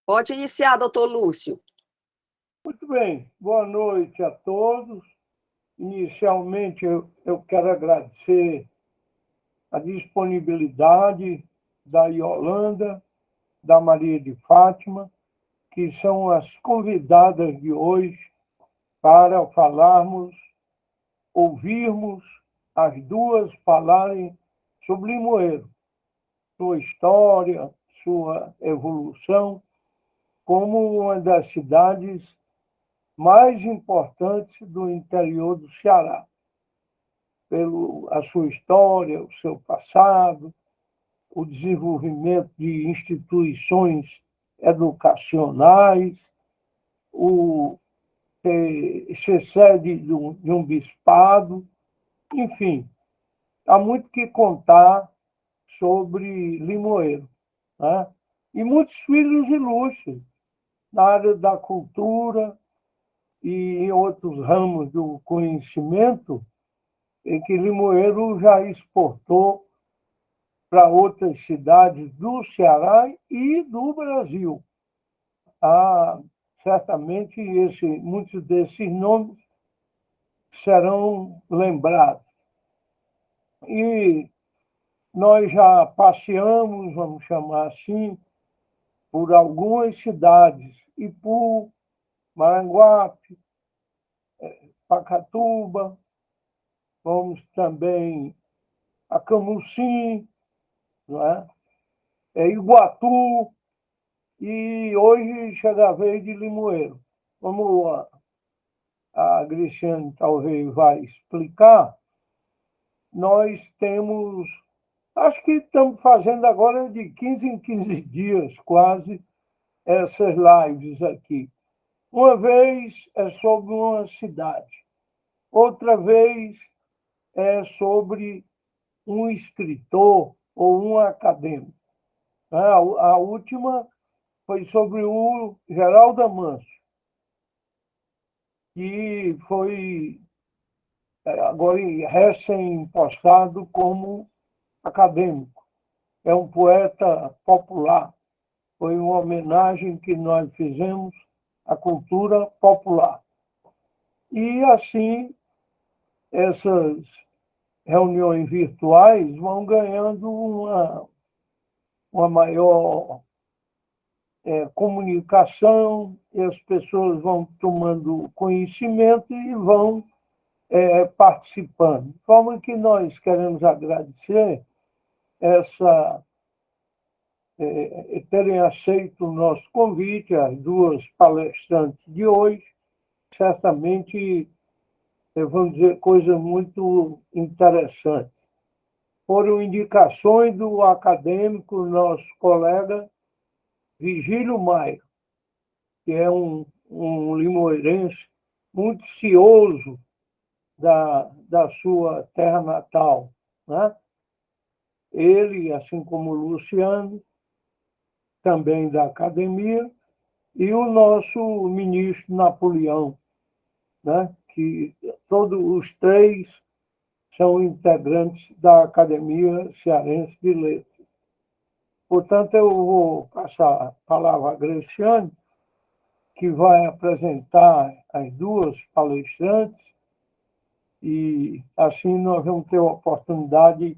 Pode iniciar, doutor Lúcio. Muito bem, boa noite a todos. Inicialmente, eu quero agradecer a disponibilidade da Yolanda, da Maria de Fátima, que são as convidadas de hoje para falarmos, ouvirmos as duas falarem sobre Limoeiro, sua história, sua evolução, como uma das cidades mais importantes do interior do Ceará, pela sua história, o seu passado, o desenvolvimento de instituições educacionais, o ser sede de um bispado, enfim, há muito que contar sobre Limoeiro, né? E muitos filhos ilustres na área da cultura e em outros ramos do conhecimento, em que Limoeiro já exportou para outras cidades do Ceará e do Brasil. Certamente muitos desses nomes serão lembrados. E nós já passeamos, vamos chamar assim, por algumas cidades, Ipu, Maranguape, Pacatuba, vamos também a Camusim, não é? Iguatu, e hoje chega a vez de Limoeiro. Como a Cristiane talvez vai explicar, nós temos, acho que estamos fazendo agora de 15 em 15 dias, quase, essas lives aqui. Uma vez é sobre uma cidade, outra vez é sobre um escritor ou um acadêmico. A última foi sobre o Geraldo Amâncio, que foi agora recém-postado como acadêmico. É um poeta popular. Foi uma homenagem que nós fizemos à cultura popular. E, assim, essas reuniões virtuais vão ganhando uma maior comunicação, e as pessoas vão tomando conhecimento e vão participando. De forma que nós queremos agradecer terem aceito o nosso convite, as duas palestrantes de hoje. Certamente, vamos dizer, coisas muito interessantes. Foram indicações do acadêmico, nosso colega Vigílio Maia, que é um limoeirense muito cioso da sua terra natal, né? Ele, assim como o Luciano, também da academia, e o nosso ministro Napoleão, né? Que todos os três são integrantes da Academia Cearense de Letras. Portanto, eu vou passar a palavra a Graciane, que vai apresentar as duas palestrantes, e assim nós vamos ter a oportunidade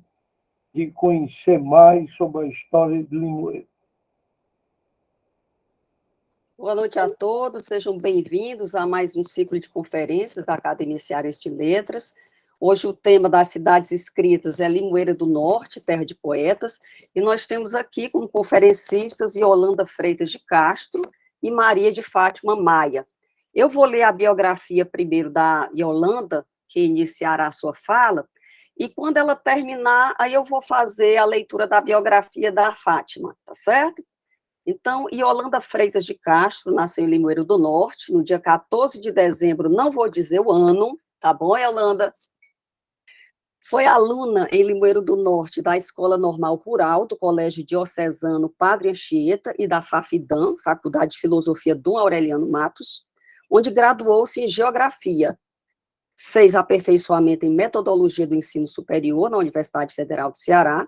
de conhecer mais sobre a história de Limoeiro. Boa noite a todos, sejam bem-vindos a mais um ciclo de conferências da Academia Cearense de Letras. Hoje o tema das cidades escritas é Limoeiro do Norte, terra de poetas, e nós temos aqui como conferencistas Yolanda Freitas de Castro e Maria de Fátima Maia. Eu vou ler a biografia primeiro da Yolanda, que iniciará a sua fala, e quando ela terminar, aí eu vou fazer a leitura da biografia da Fátima, tá certo? Então, Yolanda Freitas de Castro nasceu em Limoeiro do Norte, no dia 14 de dezembro, não vou dizer o ano, tá bom, Yolanda? Foi aluna em Limoeiro do Norte da Escola Normal Rural, do Colégio Diocesano Padre Anchieta e da FAFIDAM, Faculdade de Filosofia Dom Aureliano Matos, onde graduou-se em Geografia. Fez aperfeiçoamento em Metodologia do Ensino Superior na Universidade Federal do Ceará,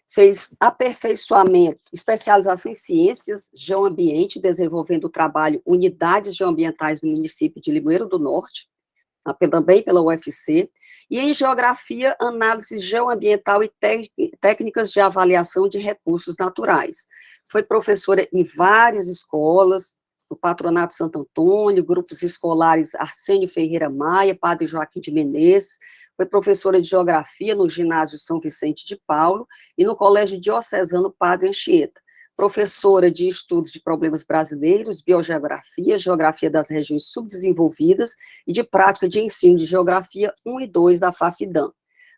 Fez aperfeiçoamento, especialização em ciências geoambiente, desenvolvendo o trabalho Unidades Geoambientais do município de Limoeiro do Norte, também pela UFC, e em geografia, análise geoambiental e técnicas de avaliação de recursos naturais. Foi professora em várias escolas, do Patronato Santo Antônio, grupos escolares Arsênio Ferreira Maia, Padre Joaquim de Menezes, foi professora de geografia no ginásio São Vicente de Paulo e no Colégio Diocesano Padre Anchieta, professora de estudos de problemas brasileiros, biogeografia, geografia das regiões subdesenvolvidas e de prática de ensino de geografia 1 e 2 da FAFIDAM.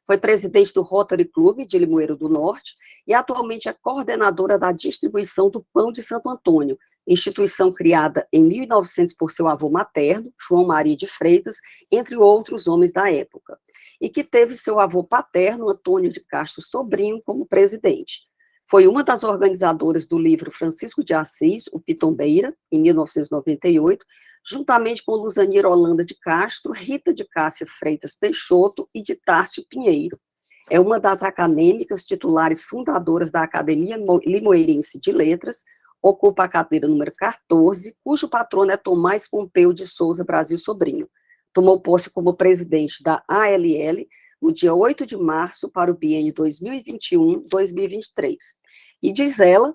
Foi presidente do Rotary Club de Limoeiro do Norte e atualmente é coordenadora da distribuição do Pão de Santo Antônio, instituição criada em 1900 por seu avô materno, João Maria de Freitas, entre outros homens da época, e que teve seu avô paterno, Antônio de Castro Sobrinho, como presidente. Foi uma das organizadoras do livro Francisco de Assis, o Pitombeira, em 1998, juntamente com Luzanira Holanda de Castro, Rita de Cássia Freitas Peixoto e de Tárcio Pinheiro. É uma das acadêmicas titulares fundadoras da Academia Limoeirense de Letras, ocupa a cadeira número 14, cujo patrono é Tomás Pompeu de Souza Brasil Sobrinho. Tomou posse como presidente da ALL no dia 8 de março para o biênio 2021-2023. E diz ela,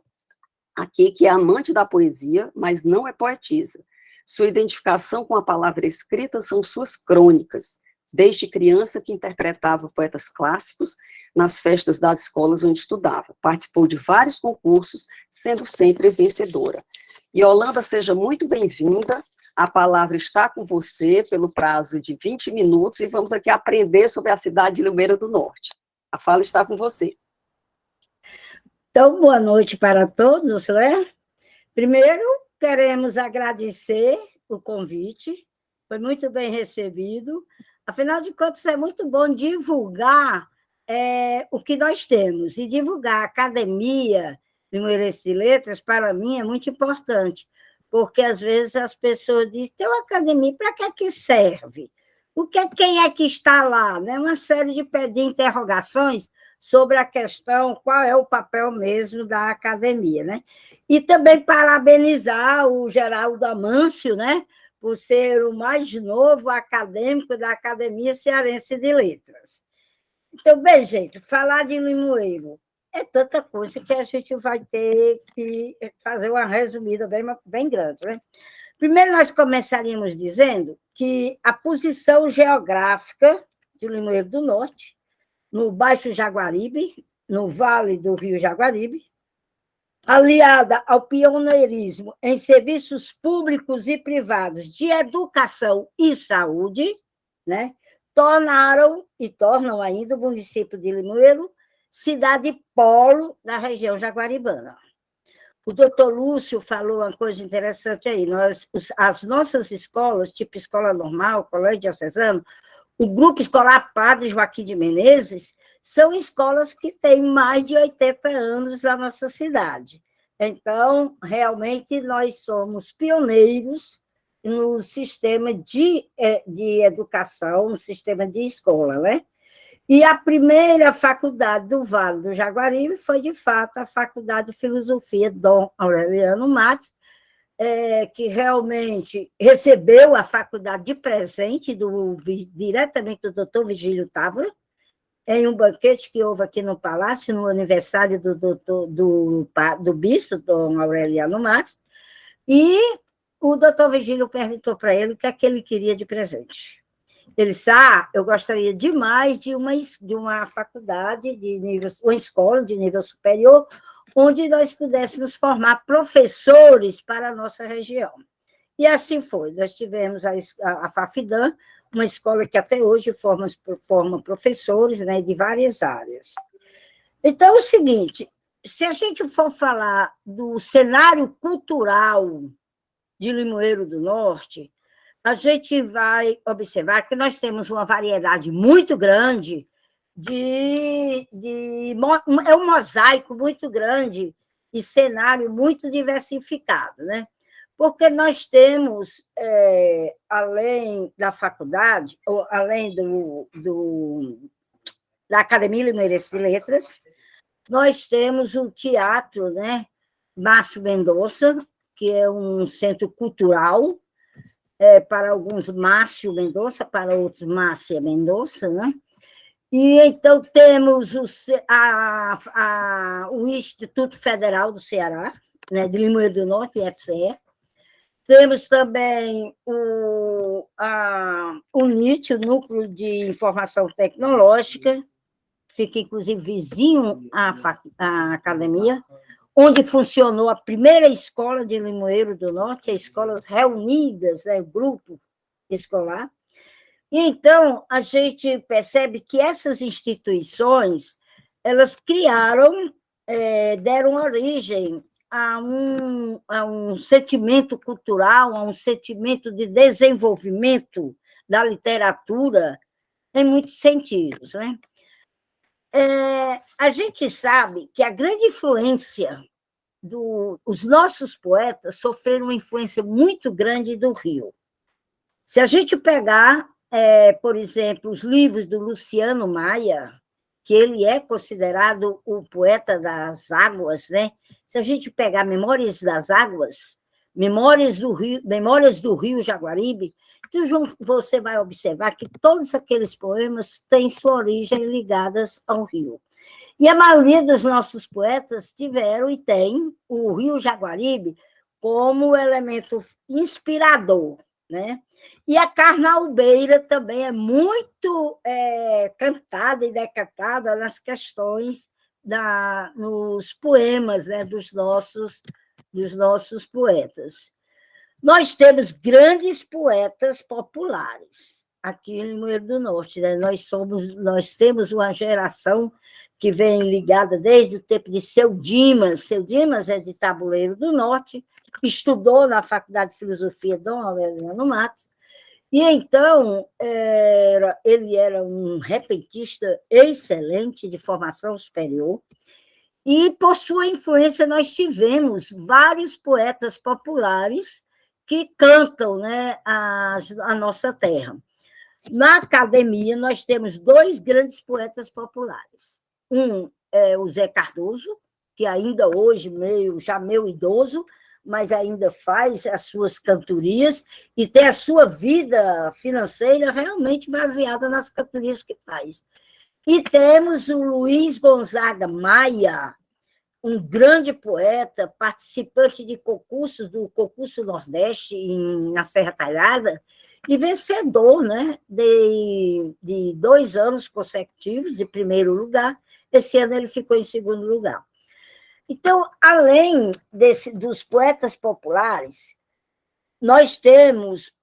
aqui, que é amante da poesia, mas não é poetisa. Sua identificação com a palavra escrita são suas crônicas, desde criança que interpretava poetas clássicos nas festas das escolas onde estudava. Participou de vários concursos, sendo sempre vencedora. E, Yolanda, seja muito bem-vinda. A palavra está com você pelo prazo de 20 minutos e vamos aqui aprender sobre a cidade de Limoeiro do Norte. A fala está com você. Então, boa noite para todos, né? Primeiro, queremos agradecer o convite, foi muito bem recebido. Afinal de contas, é muito bom divulgar o que nós temos, e divulgar a Academia Limoeirense de Letras, para mim, é muito importante, porque, às vezes, as pessoas dizem, tem uma academia, para que serve? Quem é que está lá? Né? Uma série de interrogações sobre a questão, qual é o papel mesmo da academia. Né? E também parabenizar o Geraldo Amâncio, né? Por ser o mais novo acadêmico da Academia Cearense de Letras. Então, bem, gente, falar de Limoeiro é tanta coisa que a gente vai ter que fazer uma resumida bem grande. Né? Primeiro, nós começaríamos dizendo que a posição geográfica de Limoeiro do Norte, no Baixo Jaguaribe, no Vale do Rio Jaguaribe, aliada ao pioneirismo em serviços públicos e privados de educação e saúde, né, tornaram e tornam ainda o município de Limoeiro cidade polo da região jaguaribana. O doutor Lúcio falou uma coisa interessante aí. As nossas escolas, tipo escola normal, colégio diocesano, o grupo escolar Padre Joaquim de Menezes, são escolas que têm mais de 80 anos na nossa cidade. Então, realmente, nós somos pioneiros no sistema de educação, no sistema de escola, né? E a primeira faculdade do Vale do Jaguaribe foi, de fato, a Faculdade de Filosofia Dom Aureliano Matos, que realmente recebeu a faculdade de presente diretamente do doutor Vigílio Távora, em um banquete que houve aqui no Palácio, no aniversário do bispo, Dom Aureliano Matos, e o doutor Vigílio perguntou para ele o que é que ele queria de presente. Ele disse, eu gostaria demais de uma faculdade, uma escola de nível superior, onde nós pudéssemos formar professores para a nossa região. E assim foi. Nós tivemos a FAFIDAM, uma escola que até hoje forma professores, né, de várias áreas. Então, é o seguinte, se a gente for falar do cenário cultural de Limoeiro do Norte, a gente vai observar que nós temos uma variedade muito grande é um mosaico muito grande e cenário muito diversificado, né? Porque nós temos, além da faculdade, além da Academia Limeirense de Letras, Nós temos o teatro, né? Márcio Mendonça, que é um centro cultural, para alguns Márcio Mendonça, para outros Márcia Mendonça, né? E então temos o Instituto Federal do Ceará, né, de Limoeiro do Norte, IFCE. Temos também o NIT, o Núcleo de Informação Tecnológica, fica inclusive vizinho à academia, onde funcionou a primeira escola de Limoeiro do Norte, a Escolas Reunidas, né, o grupo escolar. E então, a gente percebe que essas instituições, elas criaram, deram origem a um sentimento cultural, a um sentimento de desenvolvimento da literatura, em muitos sentidos, né? A gente sabe que a grande influência os nossos poetas sofreram uma influência muito grande do Rio. Se a gente pegar, por exemplo, os livros do Luciano Maia, que ele é considerado o poeta das águas, né? Se a gente pegar Memórias das Águas, Memórias do Rio Jaguaribe, então você vai observar que todos aqueles poemas têm sua origem ligadas ao rio. E a maioria dos nossos poetas tiveram e tem o Rio Jaguaribe como elemento inspirador, né? E a carnaubeira também é muito cantada e decatada nas questões, nos poemas, né, dos nossos poetas. Nós temos grandes poetas populares aqui em Limoeiro do Norte, né? Nós temos uma geração que vem ligada desde o tempo de Seu Dimas. Seu Dimas é de Tabuleiro do Norte, estudou na Faculdade de Filosofia Dom Aureliano Matos, e então ele era um repentista excelente, de formação superior, e por sua influência nós tivemos vários poetas populares que cantam, né, a nossa terra. Na academia, nós temos 2 grandes poetas populares. Um é o Zé Cardoso, que ainda hoje, já meio idoso, mas ainda faz as suas cantorias e tem a sua vida financeira realmente baseada nas cantorias que faz. E temos o Luiz Gonzaga Maia, um grande poeta, participante de concursos, do Concurso Nordeste na Serra Talhada, e vencedor, né, de 2 anos consecutivos, de primeiro lugar. Esse ano ele ficou em segundo lugar. Então, além dos poetas populares, nós temos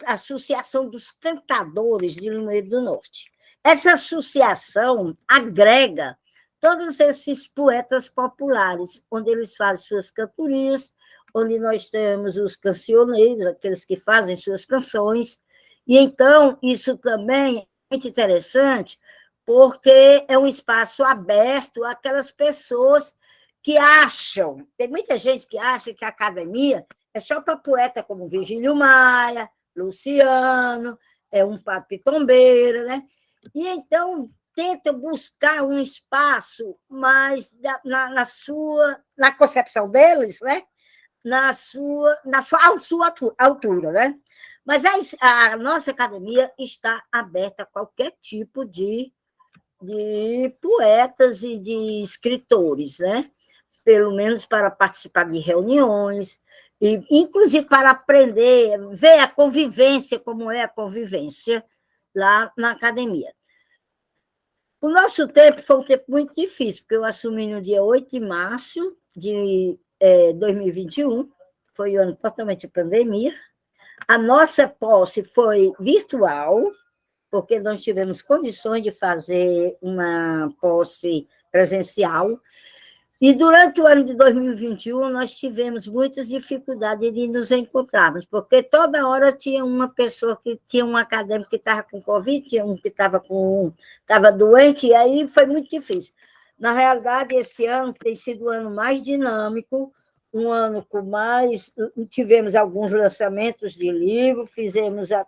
a Associação dos Cantadores de Limoeiro do Norte. Essa associação agrega todos esses poetas populares, onde eles fazem suas cantorias, onde nós temos os cancioneiros, aqueles que fazem suas canções. E então, isso também é muito interessante, porque é um espaço aberto àquelas pessoas que acham, tem muita gente que acha que a academia é só para poeta como Virgílio Maia, Luciano, um papitombeiro, né? E então tentam buscar um espaço mais na concepção deles, né? na sua altura, né? Mas a nossa academia está aberta a qualquer tipo de poetas e de escritores, né? Pelo menos para participar de reuniões, e inclusive para aprender, ver a convivência, como é a convivência lá na academia. O nosso tempo foi um tempo muito difícil, porque eu assumi no dia 8 de março de 2021, foi um ano totalmente de pandemia. A nossa posse foi virtual, porque nós tivemos condições de fazer uma posse presencial. E durante o ano de 2021, nós tivemos muitas dificuldades de nos encontrarmos, porque toda hora tinha uma pessoa que tinha um acadêmico que estava com Covid, tinha um que estava doente, e aí foi muito difícil. Na realidade, esse ano tem sido o ano mais dinâmico, um ano com mais... Tivemos alguns lançamentos de livro,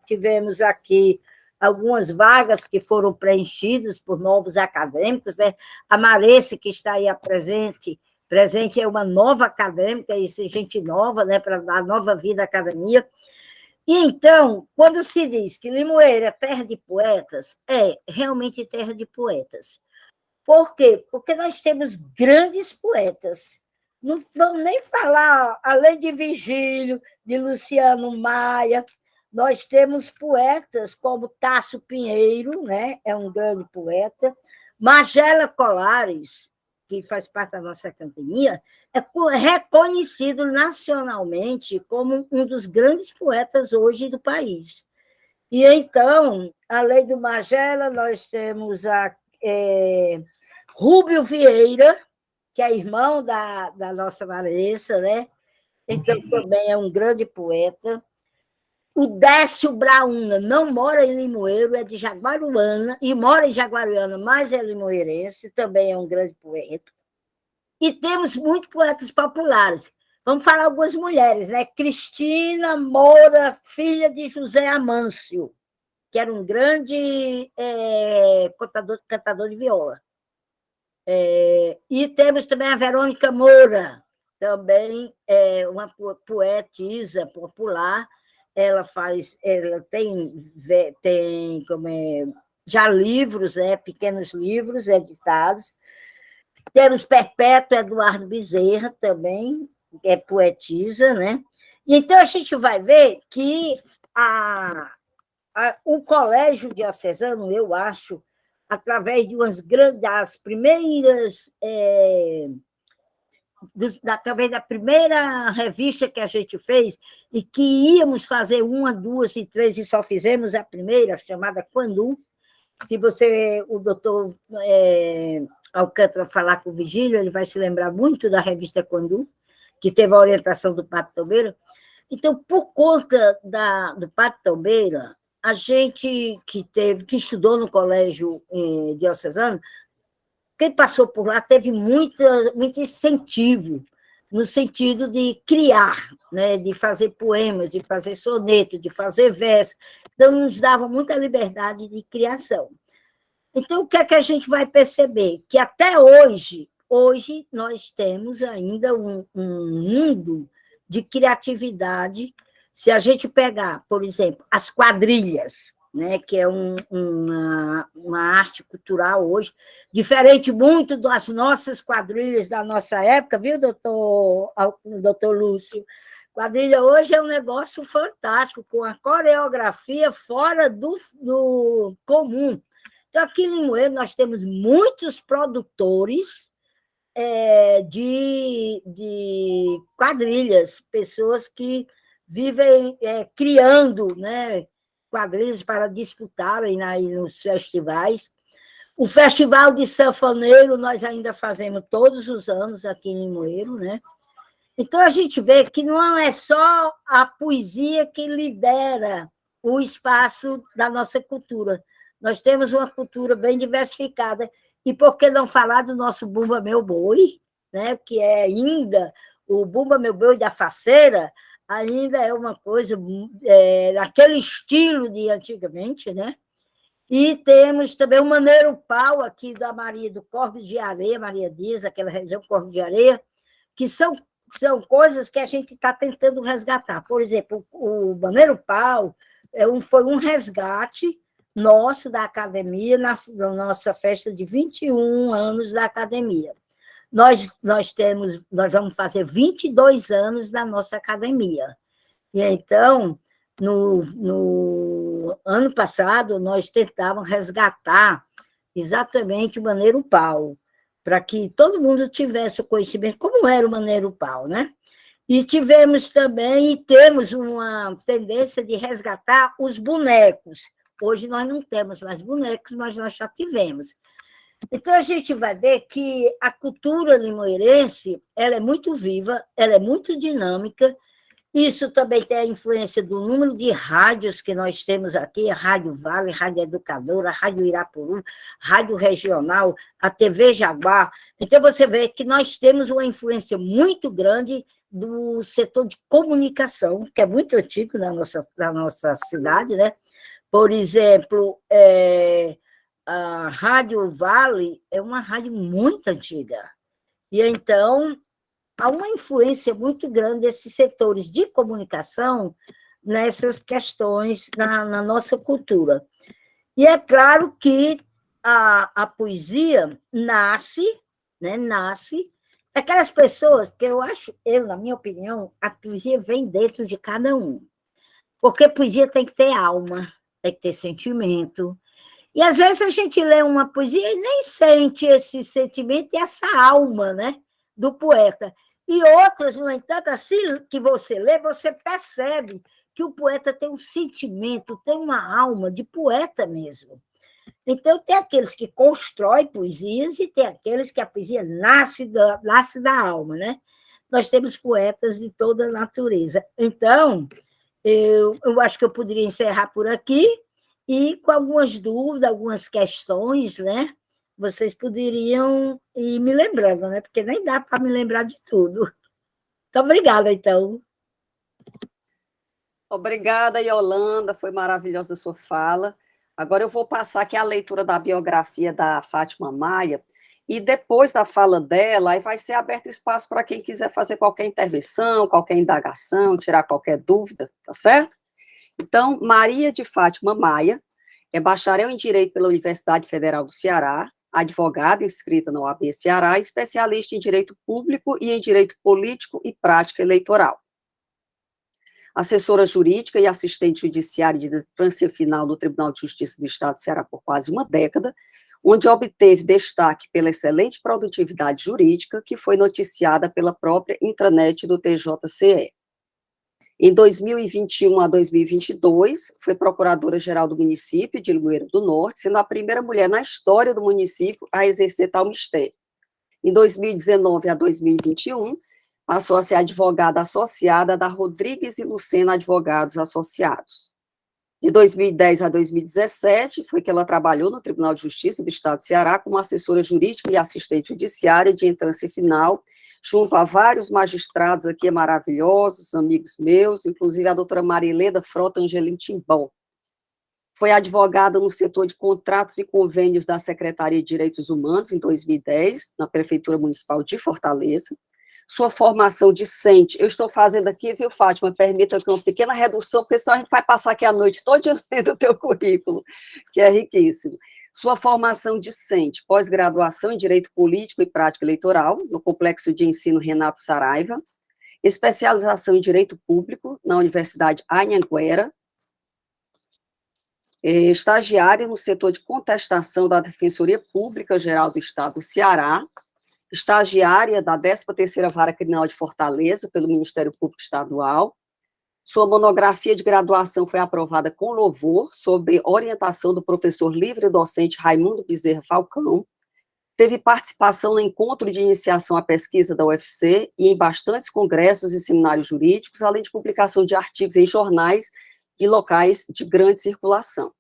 tivemos aqui algumas vagas que foram preenchidas por novos acadêmicos, né? A Marece, que está aí presente é uma nova acadêmica, isso é gente nova, né? Para dar nova vida à academia. E então, quando se diz que Limoeiro é terra de poetas, é realmente terra de poetas. Por quê? Porque nós temos grandes poetas. Não vamos nem falar, além de Virgílio, de Luciano Maia, nós temos poetas como Tasso Pinheiro, né? É um grande poeta, Magela Colares, que faz parte da nossa academia, é reconhecido nacionalmente como um dos grandes poetas hoje do país. E então, além do Magela, nós temos Rúbio Vieira, que é irmão da nossa Maressa, né? Então, também é um grande poeta. O Décio Brauna não mora em Limoeiro, é de Jaguaruana, e mora em Jaguaruana, mas é limoeirense, também é um grande poeta. E temos muitos poetas populares. Vamos falar algumas mulheres, né? Cristina Moura, filha de José Amâncio, que era um grande cantador de viola. E temos também a Verônica Moura, também uma poetisa popular. Ela tem já livros, pequenos livros editados. Temos Perpétua Eduardo Bezerra também, que é poetisa, né? E então a gente vai ver que o Colégio Diocesano, eu acho, através de das primeiras... através da primeira revista que a gente fez, e que íamos fazer 1, 2 e 3, e só fizemos a primeira, chamada Quandu. Se o doutor Alcântara falar com o Vigílio, ele vai se lembrar muito da revista Quandu, que teve a orientação do Padre Tombeira. Então, por conta do Padre Tombeira, a gente que estudou no colégio diocesano, quem passou por lá teve muito incentivo, no sentido de criar, né, de fazer poemas, de fazer soneto, de fazer verso. Então, nos dava muita liberdade de criação. Então, o que é que a gente vai perceber? Que até hoje nós temos ainda um mundo de criatividade. Se a gente pegar, por exemplo, as quadrilhas, né, que é uma arte cultural hoje, diferente muito das nossas quadrilhas da nossa época, viu, doutor Lúcio? Quadrilha hoje é um negócio fantástico, com a coreografia fora do comum. Então, aqui em Limoeiro, nós temos muitos produtores de quadrilhas, pessoas que vivem criando, né, quadrilhas para disputarem nos festivais. O Festival de Sanfoneiro nós ainda fazemos todos os anos aqui em Limoeiro, né? Então, a gente vê que não é só a poesia que lidera o espaço da nossa cultura. Nós temos uma cultura bem diversificada. E por que não falar do nosso Bumba Meu Boi, né? Que é ainda o Bumba Meu Boi da Faceira, ainda é uma coisa naquele estilo de antigamente, né? E temos também o Maneiro Pau, aqui da Maria do Corvo de Areia, Maria Dias, aquela região Corvo de Areia, que são coisas que a gente está tentando resgatar. Por exemplo, o Maneiro Pau foi um resgate nosso da academia, na nossa festa de 21 anos da academia. Nós vamos fazer 22 anos da nossa academia. E então, no ano passado, nós tentávamos resgatar exatamente o Maneiro Pau, para que todo mundo tivesse o conhecimento, como era o Maneiro Pau, né? E temos uma tendência de resgatar os bonecos. Hoje nós não temos mais bonecos, mas nós já tivemos. Então, a gente vai ver que a cultura limoeirense ela é muito viva, ela é muito dinâmica. Isso também tem a influência do número de rádios que nós temos aqui, a Rádio Vale, a Rádio Educadora, a Rádio Irapuru, Rádio Regional, a TV Jaguar. Então, você vê que nós temos uma influência muito grande do setor de comunicação, que é muito antigo na nossa cidade, né? Por exemplo, a Rádio Vale é uma rádio muito antiga. E, então, há uma influência muito grande desses setores de comunicação nessas questões na nossa cultura. E é claro que a poesia nasce, né, nasce daquelas pessoas que na minha opinião, a poesia vem dentro de cada um. Porque a poesia tem que ter alma, tem que ter sentimento. E, às vezes, a gente lê uma poesia e nem sente esse sentimento e essa alma, né, do poeta. E outras, no entanto, assim que você lê, você percebe que o poeta tem um sentimento, tem uma alma de poeta mesmo. Então, tem aqueles que constroem poesias e tem aqueles que a poesia nasce da alma, né? Nós temos poetas de toda a natureza. Então, eu acho que eu poderia encerrar por aqui e com algumas dúvidas, algumas questões, né? Vocês poderiam ir me lembrando, né? Porque nem dá para me lembrar de tudo. Muito obrigada, então. Obrigada, Yolanda, foi maravilhosa a sua fala. Agora eu vou passar aqui a leitura da biografia da Fátima Maia, e depois da fala dela, aí vai ser aberto espaço para quem quiser fazer qualquer intervenção, qualquer indagação, tirar qualquer dúvida, tá certo? Então, Maria de Fátima Maia é bacharel em Direito pela Universidade Federal do Ceará, advogada inscrita na OAB Ceará, especialista em Direito Público e em Direito Político e Prática Eleitoral. Assessora jurídica e assistente judiciária de transição final no Tribunal de Justiça do Estado do Ceará por quase uma década, onde obteve destaque pela excelente produtividade jurídica, que foi noticiada pela própria intranet do TJCE. Em 2021 a 2022, foi procuradora-geral do município de Limoeiro do Norte, sendo a primeira mulher na história do município a exercer tal mistério. Em 2019 a 2021, passou a ser advogada associada da Rodrigues e Lucena Advogados Associados. De 2010 a 2017, foi que ela trabalhou no Tribunal de Justiça do Estado do Ceará como assessora jurídica e assistente judiciária de entrância final, junto a vários magistrados aqui maravilhosos, amigos meus, inclusive a doutora Marileda Frota Angelim Timbó. Foi advogada no setor de contratos e convênios da Secretaria de Direitos Humanos em 2010, na Prefeitura Municipal de Fortaleza. Sua formação discente, eu estou fazendo aqui, viu, Fátima, permita aqui uma pequena redução, porque senão a gente vai passar aqui a noite toda lendo o teu currículo, que é riquíssimo. Sua formação discente, pós-graduação em Direito Político e Prática Eleitoral, no Complexo de Ensino Renato Saraiva, especialização em Direito Público, na Universidade Anhanguera, estagiária no setor de contestação da Defensoria Pública Geral do Estado do Ceará, estagiária da 13ª Vara Criminal de Fortaleza, pelo Ministério Público Estadual. Sua monografia de graduação foi aprovada com louvor, sob orientação do professor livre-docente Raimundo Bezerra Falcão. Teve participação no encontro de iniciação à pesquisa da UFC e em bastantes congressos e seminários jurídicos, além de publicação de artigos em jornais e locais de grande circulação.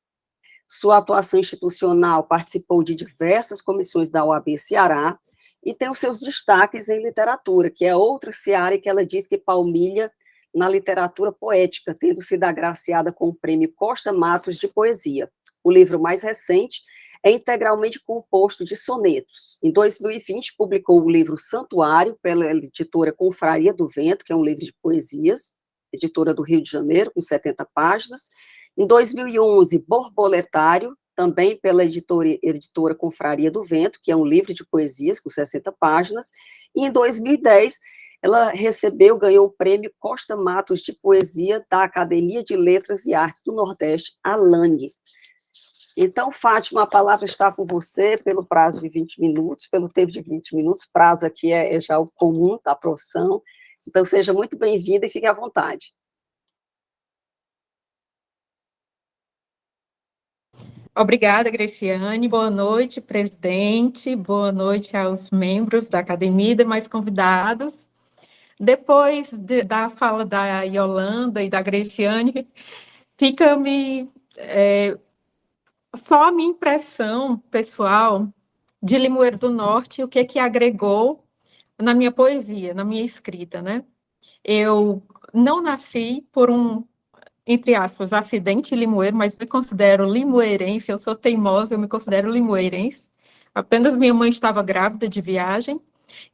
Sua atuação institucional participou de diversas comissões da OAB Ceará, e tem os seus destaques em literatura, que é outra seara que ela diz que palmilha na literatura poética, tendo sido agraciada com o prêmio Costa Matos de Poesia. O livro mais recente é integralmente composto de sonetos. Em 2020, publicou o livro Santuário, pela editora Confraria do Vento, que é um livro de poesias, editora do Rio de Janeiro, com 70 páginas. Em 2011, Borboletário, também pela editora Confraria do Vento, que é um livro de poesias com 60 páginas, e em 2010 ela ganhou o prêmio Costa Matos de Poesia da Academia de Letras e Artes do Nordeste, ALANE. Então, Fátima, a palavra está com você pelo prazo de 20 minutos, pelo tempo de 20 minutos, prazo aqui é já o comum da profissão, então seja muito bem-vinda e fique à vontade. Obrigada, Graciane. Boa noite, presidente. Boa noite aos membros da academia e demais convidados. Depois da fala da Yolanda e da Graciane, fica-me só a minha impressão pessoal de Limoeiro do Norte, o que agregou na minha poesia, na minha escrita, né? Eu não nasci entre aspas, acidente limoeiro, mas me considero limoeirense, eu sou teimosa, eu me considero limoeirense. Apenas minha mãe estava grávida de viagem,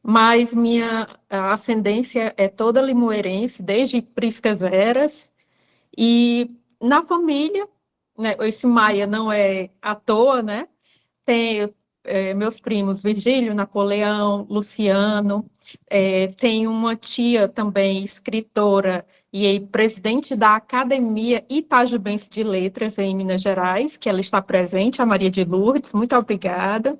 mas minha ascendência é toda limoeirense, desde Priscas Veras, e na família, né, esse Maia não é à toa, né? Tem meus primos Virgílio, Napoleão, Luciano, tem uma tia também, escritora e presidente da Academia Itajubense de Letras em Minas Gerais, que ela está presente, a Maria de Lourdes, muito obrigada.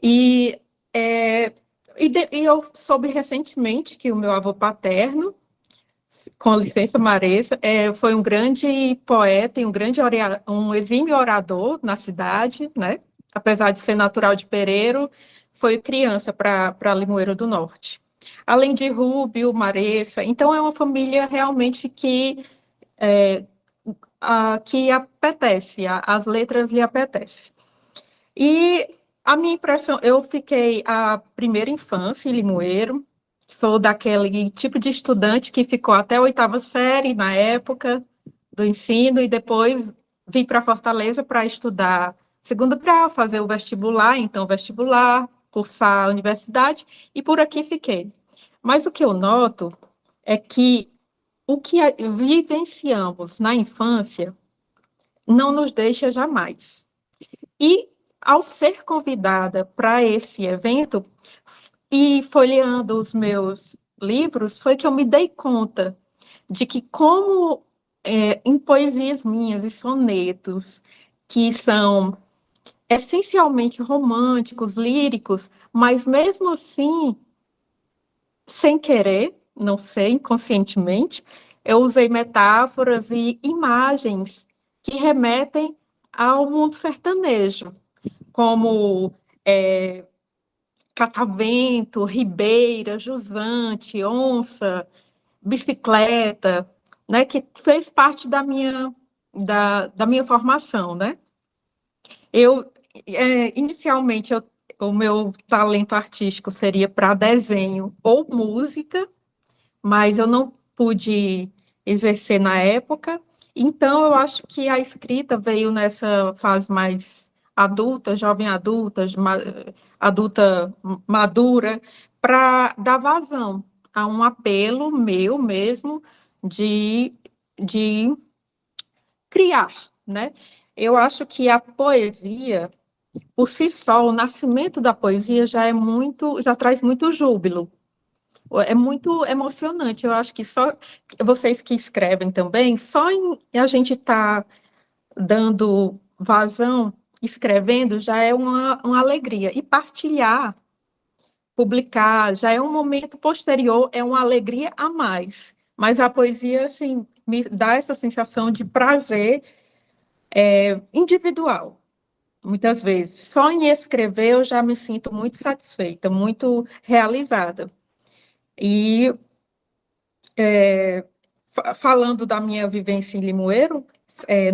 E, e eu soube recentemente que o meu avô paterno, com licença, Maressa, foi um grande poeta e um exímio orador na cidade, né? Apesar de ser natural de Pereiro, foi criança para Limoeiro do Norte. Além de Rubio, Maressa, então é uma família realmente que apetece, as letras lhe apetecem. E a minha impressão, eu fiquei a primeira infância em Limoeiro, sou daquele tipo de estudante que ficou até a 8ª série na época do ensino e depois vim para Fortaleza para estudar 2º grau, fazer o vestibular, cursar a universidade e por aqui fiquei. Mas o que eu noto é que o que vivenciamos na infância não nos deixa jamais. E ao ser convidada para esse evento e folheando os meus livros, foi que eu me dei conta de que como em poesias minhas e sonetos, que são essencialmente românticos, líricos, mas mesmo assim, sem querer, não sei, inconscientemente, eu usei metáforas e imagens que remetem ao mundo sertanejo, como catavento, ribeira, jusante, onça, bicicleta, né, que fez parte da minha formação, né? Inicialmente, o meu talento artístico seria para desenho ou música, mas eu não pude exercer na época, então eu acho que a escrita veio nessa fase mais adulta, jovem adulta, adulta madura, para dar vazão a um apelo meu mesmo de criar, né? Eu acho que a poesia, por si só, o nascimento da poesia já traz muito júbilo. É muito emocionante. Eu acho que só vocês que escrevem também, só em a gente estar dando vazão, escrevendo, já é uma alegria. E partilhar, publicar, já é um momento posterior, é uma alegria a mais. Mas a poesia, assim, me dá essa sensação de prazer individual. Muitas vezes. Só em escrever eu já me sinto muito satisfeita, muito realizada. E falando da minha vivência em Limoeiro,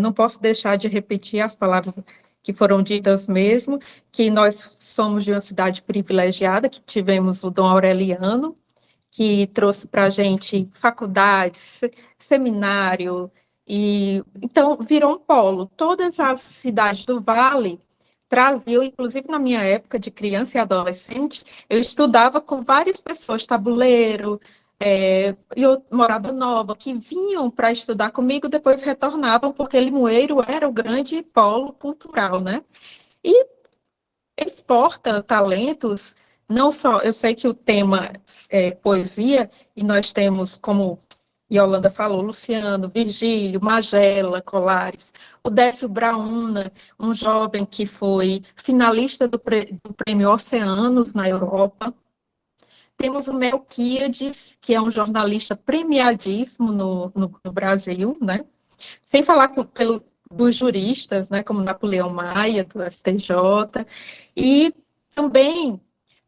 não posso deixar de repetir as palavras que foram ditas mesmo, que nós somos de uma cidade privilegiada, que tivemos o Dom Aureliano, que trouxe para a gente faculdades, seminário, e então virou um polo. Todas as cidades do Vale traziam, inclusive na minha época de criança e adolescente, eu estudava com várias pessoas, tabuleiro, e morada nova, que vinham para estudar comigo, depois retornavam, porque Limoeiro era o grande polo cultural, né? E exporta talentos, não só, eu sei que o tema é poesia, e nós temos, como Yolanda falou, Luciano, Virgílio, Magela, Colares, o Décio Brauna, um jovem que foi finalista do Prêmio Oceanos na Europa. Temos o Melquíades, que é um jornalista premiadíssimo no Brasil, né? Sem falar dos juristas, né, como Napoleão Maia, do STJ, e também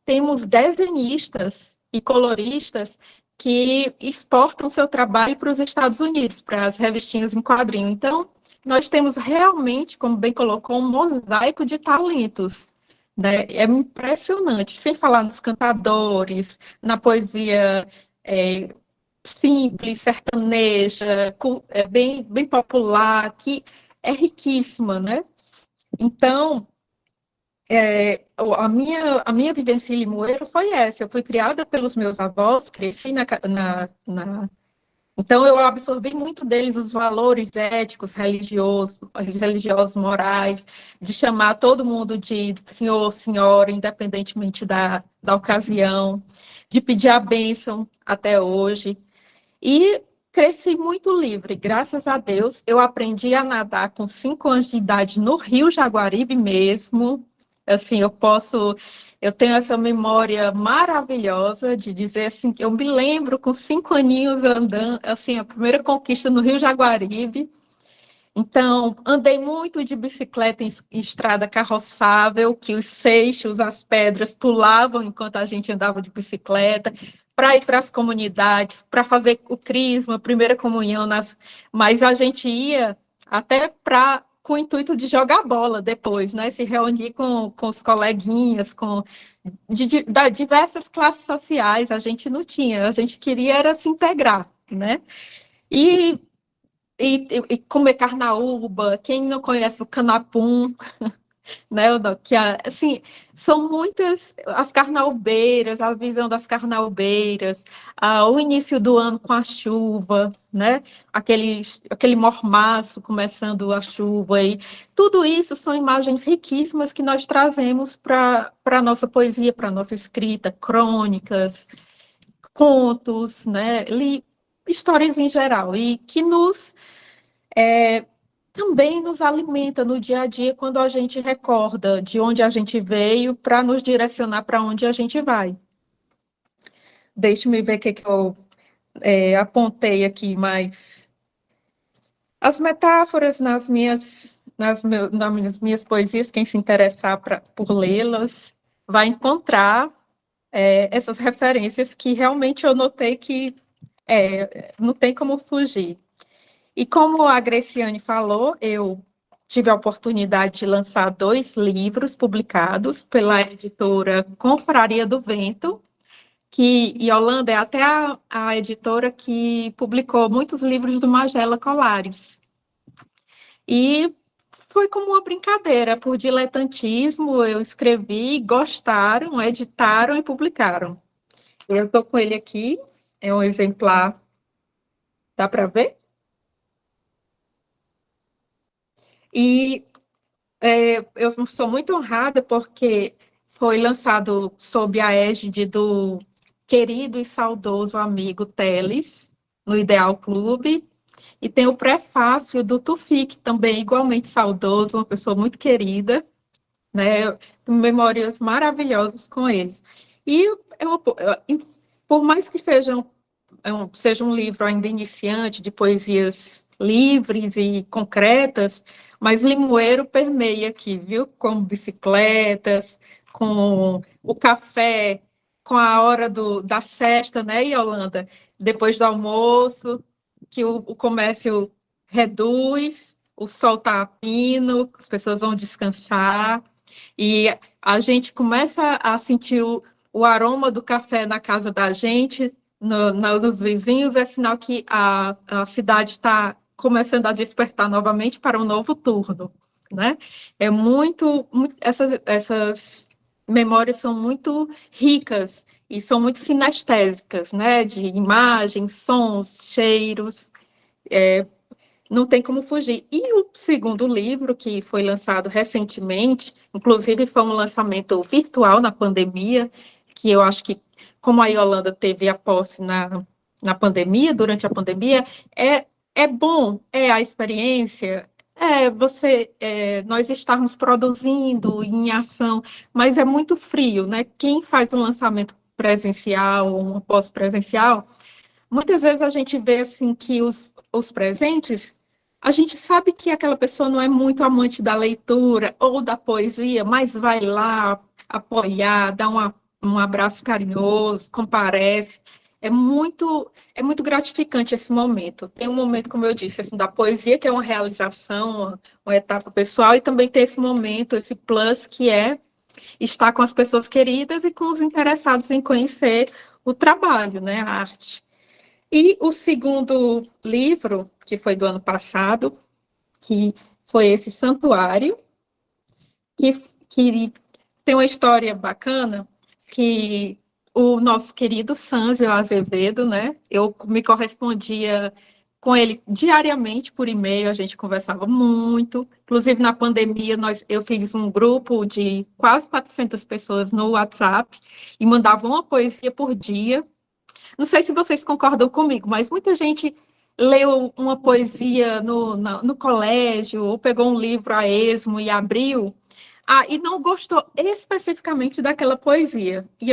temos desenhistas e coloristas que exportam seu trabalho para os Estados Unidos, para as revistinhas em quadrinho. Então, nós temos realmente, como bem colocou, um mosaico de talentos, né? É impressionante, sem falar nos cantadores, na poesia simples, sertaneja, bem popular, que é riquíssima, né? Então, a minha vivência em Limoeiro foi essa. Eu fui criada pelos meus avós, cresci então eu absorvi muito deles os valores éticos, religiosos, morais, de chamar todo mundo de senhor, senhora, independentemente da ocasião, de pedir a bênção até hoje. E cresci muito livre, graças a Deus. Eu aprendi a nadar com 5 anos de idade no Rio Jaguaribe mesmo. Assim, eu tenho essa memória maravilhosa de dizer assim, que eu me lembro com 5 aninhos andando, assim, a primeira conquista no Rio Jaguaribe. Então, andei muito de bicicleta em estrada carroçável, que os seixos, as pedras pulavam enquanto a gente andava de bicicleta, para ir para as comunidades, para fazer o crisma, a primeira comunhão, mas a gente ia até com o intuito de jogar bola depois, né? Se reunir com os coleguinhas, da diversas classes sociais, a gente não tinha, a gente queria era se integrar, né? E e comer carnaúba, quem não conhece o canapum, né, que assim, são muitas as carnaubeiras, a visão das carnaubeiras, o início do ano com a chuva, né, aquele mormaço começando a chuva, e tudo isso são imagens riquíssimas que nós trazemos para a nossa poesia, para a nossa escrita, crônicas, contos, né, histórias em geral, e que também nos alimenta no dia a dia quando a gente recorda de onde a gente veio para nos direcionar para onde a gente vai. Deixe-me ver o que eu apontei aqui, mas as metáforas nas minhas poesias, quem se interessar por lê-las, vai encontrar essas referências que realmente eu notei que não tem como fugir. E como a Greciane falou, eu tive a oportunidade de lançar 2 livros publicados pela editora Confraria do Vento, que Yolanda é até a editora que publicou muitos livros do Magela Colares. E foi como uma brincadeira, por diletantismo, eu escrevi, gostaram, editaram e publicaram. Eu estou com ele aqui, é um exemplar, dá para ver? E eu sou muito honrada porque foi lançado sob a égide do querido e saudoso amigo Teles, no Ideal Clube, e tem o prefácio do Tufik, também igualmente saudoso, uma pessoa muito querida, né? Memórias maravilhosas com eles. E por mais que seja um livro ainda iniciante, de poesias livres e concretas, mas Limoeiro permeia aqui, viu? Com bicicletas, com o café, com a hora da sesta, né, Yolanda? Depois do almoço, que o comércio reduz, o sol está a pino, as pessoas vão descansar, e a gente começa a sentir o aroma do café na casa da gente, nos vizinhos, é sinal que a cidade está começando a despertar novamente para um novo turno, né? Essas memórias são muito ricas e são muito sinestésicas, né? De imagens, sons, cheiros, não tem como fugir. E o segundo livro, que foi lançado recentemente, inclusive foi um lançamento virtual na pandemia, que eu acho que, como a Yolanda teve a posse na pandemia, durante a pandemia, é bom, a experiência, nós estarmos produzindo em ação, mas é muito frio, né? Quem faz um lançamento presencial ou um pós-presencial, muitas vezes a gente vê assim que os presentes, a gente sabe que aquela pessoa não é muito amante da leitura ou da poesia, mas vai lá apoiar, dar um abraço carinhoso, comparece. É muito gratificante esse momento. Tem um momento, como eu disse, assim, da poesia, que é uma realização, uma etapa pessoal, e também tem esse momento, esse plus, que é estar com as pessoas queridas e com os interessados em conhecer o trabalho, né, a arte. E o segundo livro, que foi do ano passado, que foi esse Santuário, que tem uma história bacana, que o nosso querido Sânzio Azevedo, né? Eu me correspondia com ele diariamente por e-mail, a gente conversava muito. Inclusive, na pandemia, eu fiz um grupo de quase 400 pessoas no WhatsApp e mandava uma poesia por dia. Não sei se vocês concordam comigo, mas muita gente leu uma poesia no colégio, ou pegou um livro a esmo e abriu, e não gostou especificamente daquela poesia. E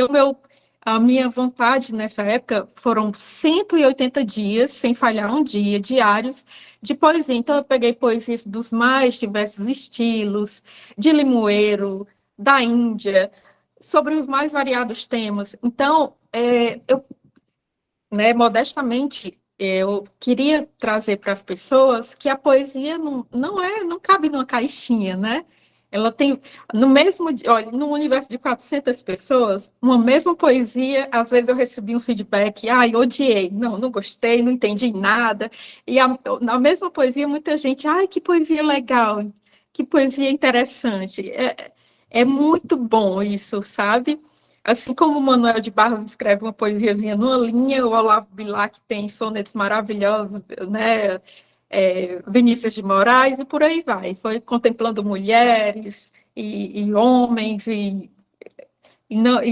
a minha vontade nessa época foram 180 dias, sem falhar um dia, diários, de poesia. Então, eu peguei poesias dos mais diversos estilos, de Limoeiro, da Índia, sobre os mais variados temas. Então, eu, né, modestamente, eu queria trazer para as pessoas que a poesia não cabe numa caixinha, né? Ela tem, olha, no universo de 400 pessoas, uma mesma poesia, às vezes eu recebi um feedback, odiei, não gostei, não entendi nada, e na mesma poesia, muita gente, que poesia legal, que poesia interessante, é muito bom isso, sabe? Assim como o Manuel de Barros escreve uma poesiazinha numa linha, o Olavo Bilac tem sonetos maravilhosos, né? Vinícius de Moraes, e por aí vai. Foi contemplando mulheres e homens e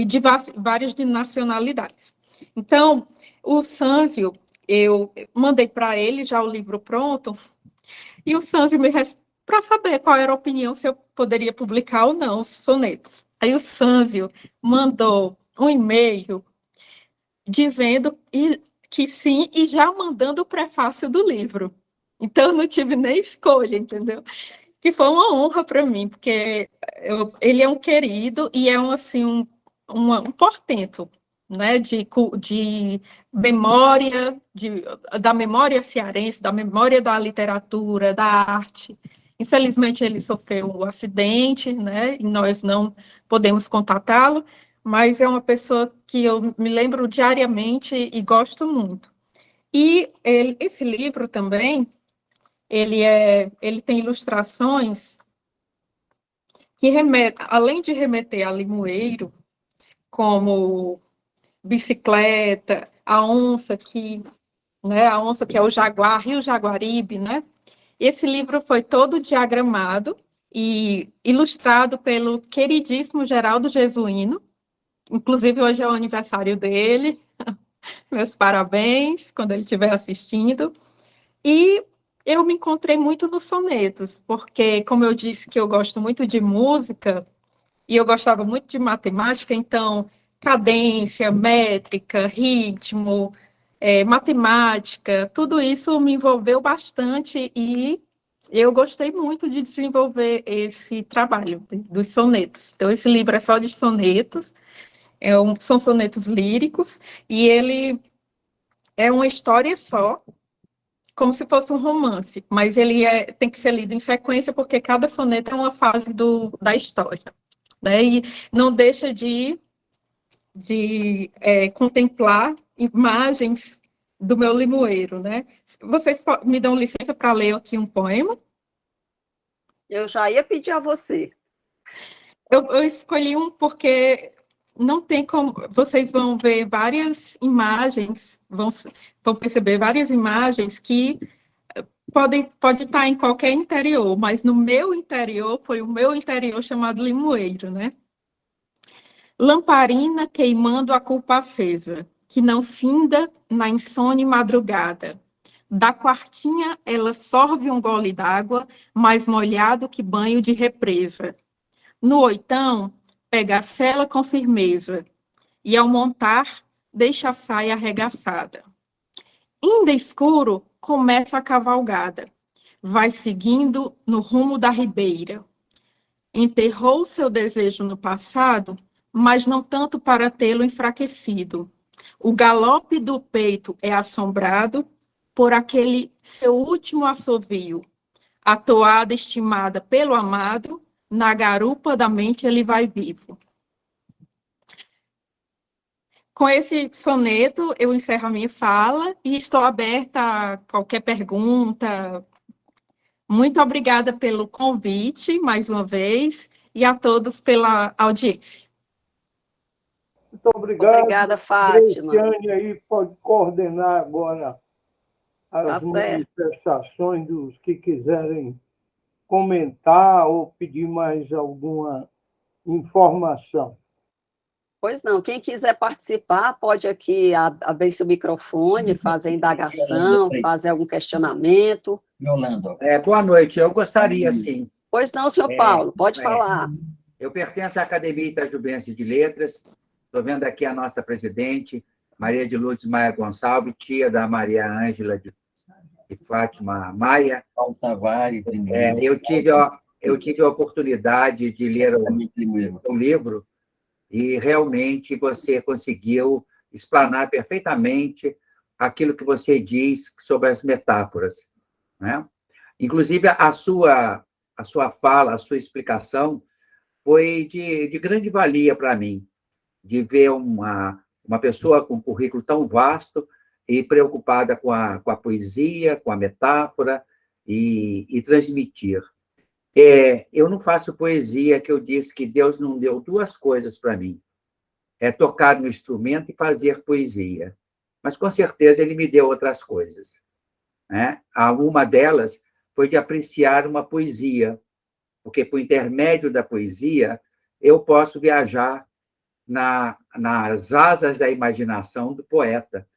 de várias de nacionalidades. Então, o Sânzio, eu mandei para ele já o livro pronto, e o Sânzio me para saber qual era a opinião, se eu poderia publicar ou não os sonetos. Aí o Sânzio mandou um e-mail dizendo que sim, e já mandando o prefácio do livro. Então, eu não tive nem escolha, entendeu? Que foi uma honra para mim, porque ele é um querido e é um portento, né, de memória, da memória cearense, da memória da literatura, da arte. Infelizmente, ele sofreu um acidente, né, e nós não podemos contatá-lo, mas é uma pessoa que eu me lembro diariamente e gosto muito. E esse livro também, ele tem ilustrações que remetem, além de remeter a limoeiro, como bicicleta, a onça que é o jaguar, Rio Jaguaribe, né? Esse livro foi todo diagramado e ilustrado pelo queridíssimo Geraldo Jesuíno. Inclusive, hoje é o aniversário dele. Meus parabéns, quando ele estiver assistindo. E eu me encontrei muito nos sonetos, porque, como eu disse que eu gosto muito de música, e eu gostava muito de matemática, então, cadência, métrica, ritmo, matemática, tudo isso me envolveu bastante e eu gostei muito de desenvolver esse trabalho dos sonetos. Então, esse livro é só de sonetos, são sonetos líricos, e ele é uma história só, como se fosse um romance, mas ele tem que ser lido em sequência, porque cada soneto é uma fase da história, né? E não deixa de contemplar imagens do meu limoeiro, né? Vocês me dão licença para ler aqui um poema? Eu já ia pedir a você. Eu escolhi um porque não tem como. Vocês vão ver várias imagens, vão perceber várias imagens que pode estar em qualquer interior, mas no meu interior foi o meu interior chamado limoeiro, né? Lamparina queimando a culpa acesa, que não finda na insone madrugada. Da quartinha ela sorve um gole d'água, mais molhado que banho de represa. No oitão, pega a sela com firmeza, e ao montar, deixa a saia arregaçada. Ainda escuro, começa a cavalgada. Vai seguindo no rumo da ribeira. Enterrou seu desejo no passado, mas não tanto para tê-lo enfraquecido. O galope do peito é assombrado por aquele seu último assovio. A toada estimada pelo amado, na garupa da mente ele vai vivo. com esse soneto, eu encerro a minha fala e estou aberta a qualquer pergunta. Muito obrigada pelo convite, mais uma vez, e a todos pela audiência. Muito obrigado. Obrigada, Fátima. Graciane aí pode coordenar agora Tá as certo. manifestações dos que quiserem comentar ou pedir mais alguma informação. Pois não, quem quiser participar, pode aqui abrir seu microfone, fazer indagação, fazer algum questionamento. Boa noite, eu gostaria, sim. Pois não, senhor Paulo, pode falar. Eu pertenço à Academia Itajubense de Letras, estou vendo aqui a nossa presidente, Maria de Lourdes Maia Gonçalves, tia da Maria Ângela de Fátima Maia. Paulo Tavares, primeiro. Eu tive a oportunidade de ler o livro e realmente você conseguiu explanar perfeitamente aquilo que você diz sobre as metáforas, né? Inclusive, a sua fala, a sua explicação foi de grande valia para mim, de ver uma pessoa com um currículo tão vasto e preocupada com a poesia, com a metáfora e transmitir. Eu não faço poesia, que eu disse que Deus não deu duas coisas para mim. É tocar no instrumento e fazer poesia. Mas, com certeza, ele me deu outras coisas, né? Uma delas foi de apreciar uma poesia, porque, por intermédio da poesia, eu posso viajar nas asas da imaginação do poeta.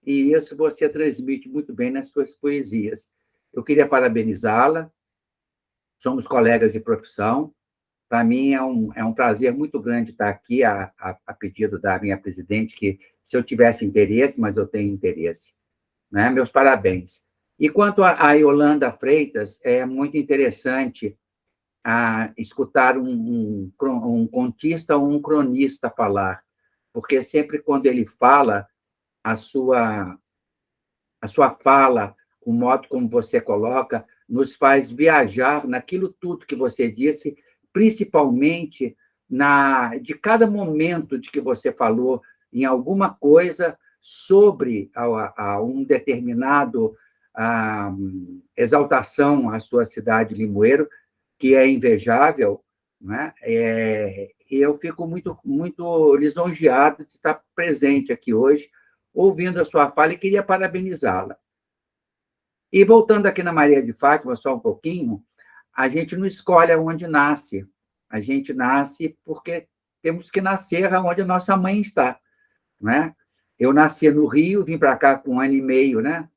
E isso você transmite muito bem nas suas poesias. Eu queria parabenizá-la. Somos colegas de profissão. Para mim é um prazer muito grande estar aqui, a pedido da minha presidente, que se eu tivesse interesse, mas eu tenho interesse, né? Meus parabéns. E quanto a Yolanda Freitas, é muito interessante escutar um contista ou um cronista falar, porque sempre quando ele fala, a sua fala, o modo como você coloca, nos faz viajar naquilo tudo que você disse, principalmente de cada momento de que você falou em alguma coisa sobre um determinado exaltação à sua cidade, Limoeiro, que é invejável, né? Eu fico muito, muito lisonjeado de estar presente aqui hoje, ouvindo a sua fala, e queria parabenizá-la. E voltando aqui na Maria de Fátima, só um pouquinho, a gente não escolhe onde nasce, a gente nasce porque temos que nascer onde a nossa mãe está, né? Eu nasci no Rio, vim para cá com 1 ano e meio, né?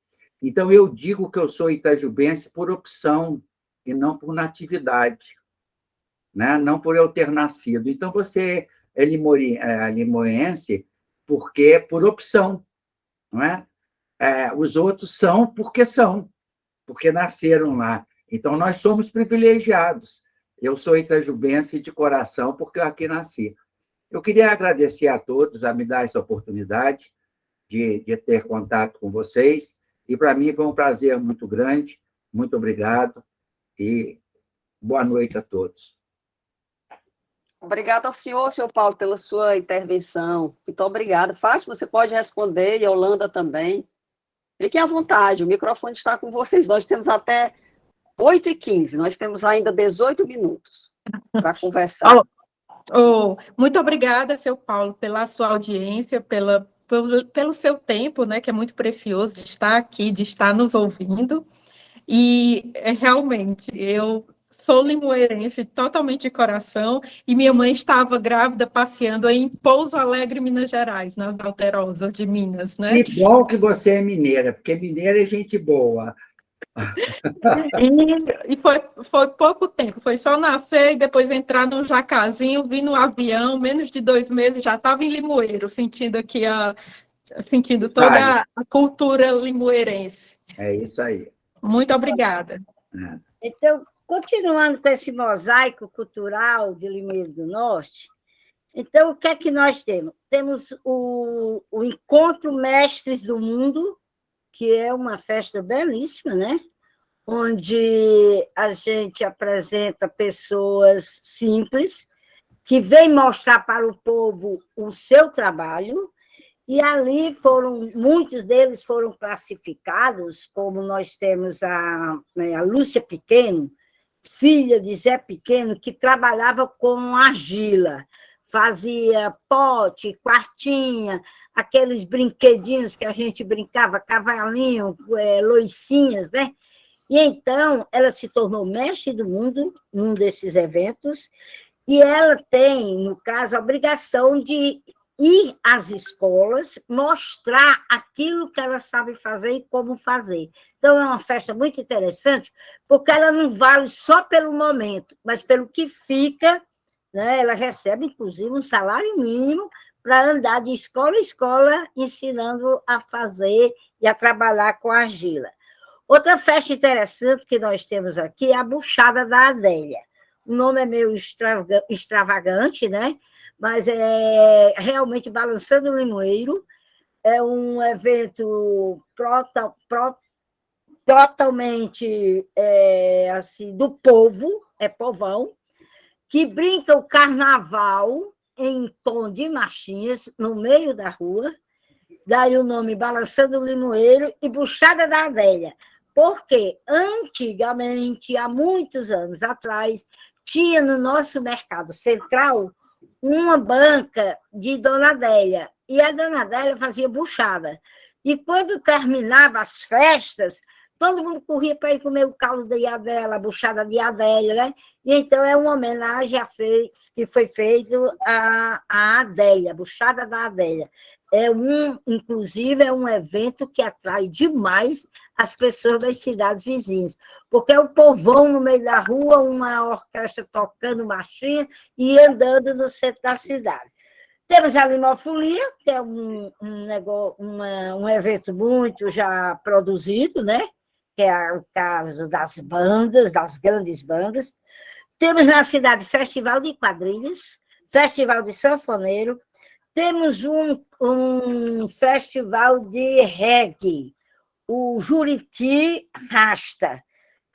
Então, eu digo que eu sou itajubense por opção e não por natividade, né? Não por eu ter nascido. Então, você é limoense porque por opção, não é? Os outros são, porque nasceram lá. Então, nós somos privilegiados. Eu sou itajubense de coração, porque eu aqui nasci. Eu queria agradecer a todos a me dar essa oportunidade de ter contato com vocês, e para mim foi um prazer muito grande. Muito obrigado e boa noite a todos. Obrigada ao senhor Paulo, pela sua intervenção. Muito obrigada. Fátima, você pode responder, e Yolanda também. Fiquem à vontade, o microfone está com vocês. Nós temos até 8h15, nós temos ainda 18 minutos para conversar. Muito obrigada, seu Paulo, pela sua audiência, pelo seu tempo, né, que é muito precioso de estar aqui, de estar nos ouvindo. E realmente, eu sou limoeirense totalmente de coração, e minha mãe estava grávida passeando em Pouso Alegre, Minas Gerais, nas Alterosas de Minas, né? Que bom que você é mineira, porque mineira é gente boa. E foi pouco tempo, foi só nascer e depois entrar no jacazinho, vir no avião, menos de 2 meses, já estava em Limoeiro, sentindo toda a cultura limoeirense. É isso aí. Muito obrigada. Então, continuando com esse mosaico cultural de Limoeiro do Norte, então, o que é que nós temos? Temos o Encontro Mestres do Mundo, que é uma festa belíssima, né? Onde a gente apresenta pessoas simples que vêm mostrar para o povo o seu trabalho, E ali muitos deles foram classificados, como nós temos a Lúcia Pequeno, filha de Zé Pequeno, que trabalhava com argila, fazia pote, quartinha, aqueles brinquedinhos que a gente brincava, cavalinho, loicinhas, né? E então ela se tornou mestre do mundo num desses eventos, e ela tem, no caso, a obrigação de ir às escolas, mostrar aquilo que ela sabe fazer e como fazer. Então, é uma festa muito interessante, porque ela não vale só pelo momento, mas pelo que fica, né? Ela recebe, inclusive, um salário mínimo para andar de escola em escola, ensinando a fazer e a trabalhar com argila. Outra festa interessante que nós temos aqui é a Buchada da Adélia. O nome é meio extravagante, né? Mas é realmente Balançando o Limoeiro. É um evento totalmente assim, do povo, é povão, que brinca o carnaval em tom de marchinhas no meio da rua, daí o nome Balançando o Limoeiro e Buchada da Adélia, porque antigamente, há muitos anos atrás, tinha no nosso mercado central uma banca de Dona Adélia, e a Dona Adélia fazia buchada. E quando terminava as festas, todo mundo corria para ir comer o caldo de Adélia, a buchada de Adélia, né? E então é uma homenagem que foi feita à Adélia, a buchada da Adélia. Inclusive, é um evento que atrai demais as pessoas das cidades vizinhas, porque é o povão no meio da rua, uma orquestra tocando marchinha e andando no centro da cidade. Temos a Limofolia, que é um evento muito já produzido, né? Que é o caso das bandas, das grandes bandas. Temos na cidade Festival de Quadrilhas, Festival de Sanfoneiro, temos um festival de reggae, o Juriti Rasta.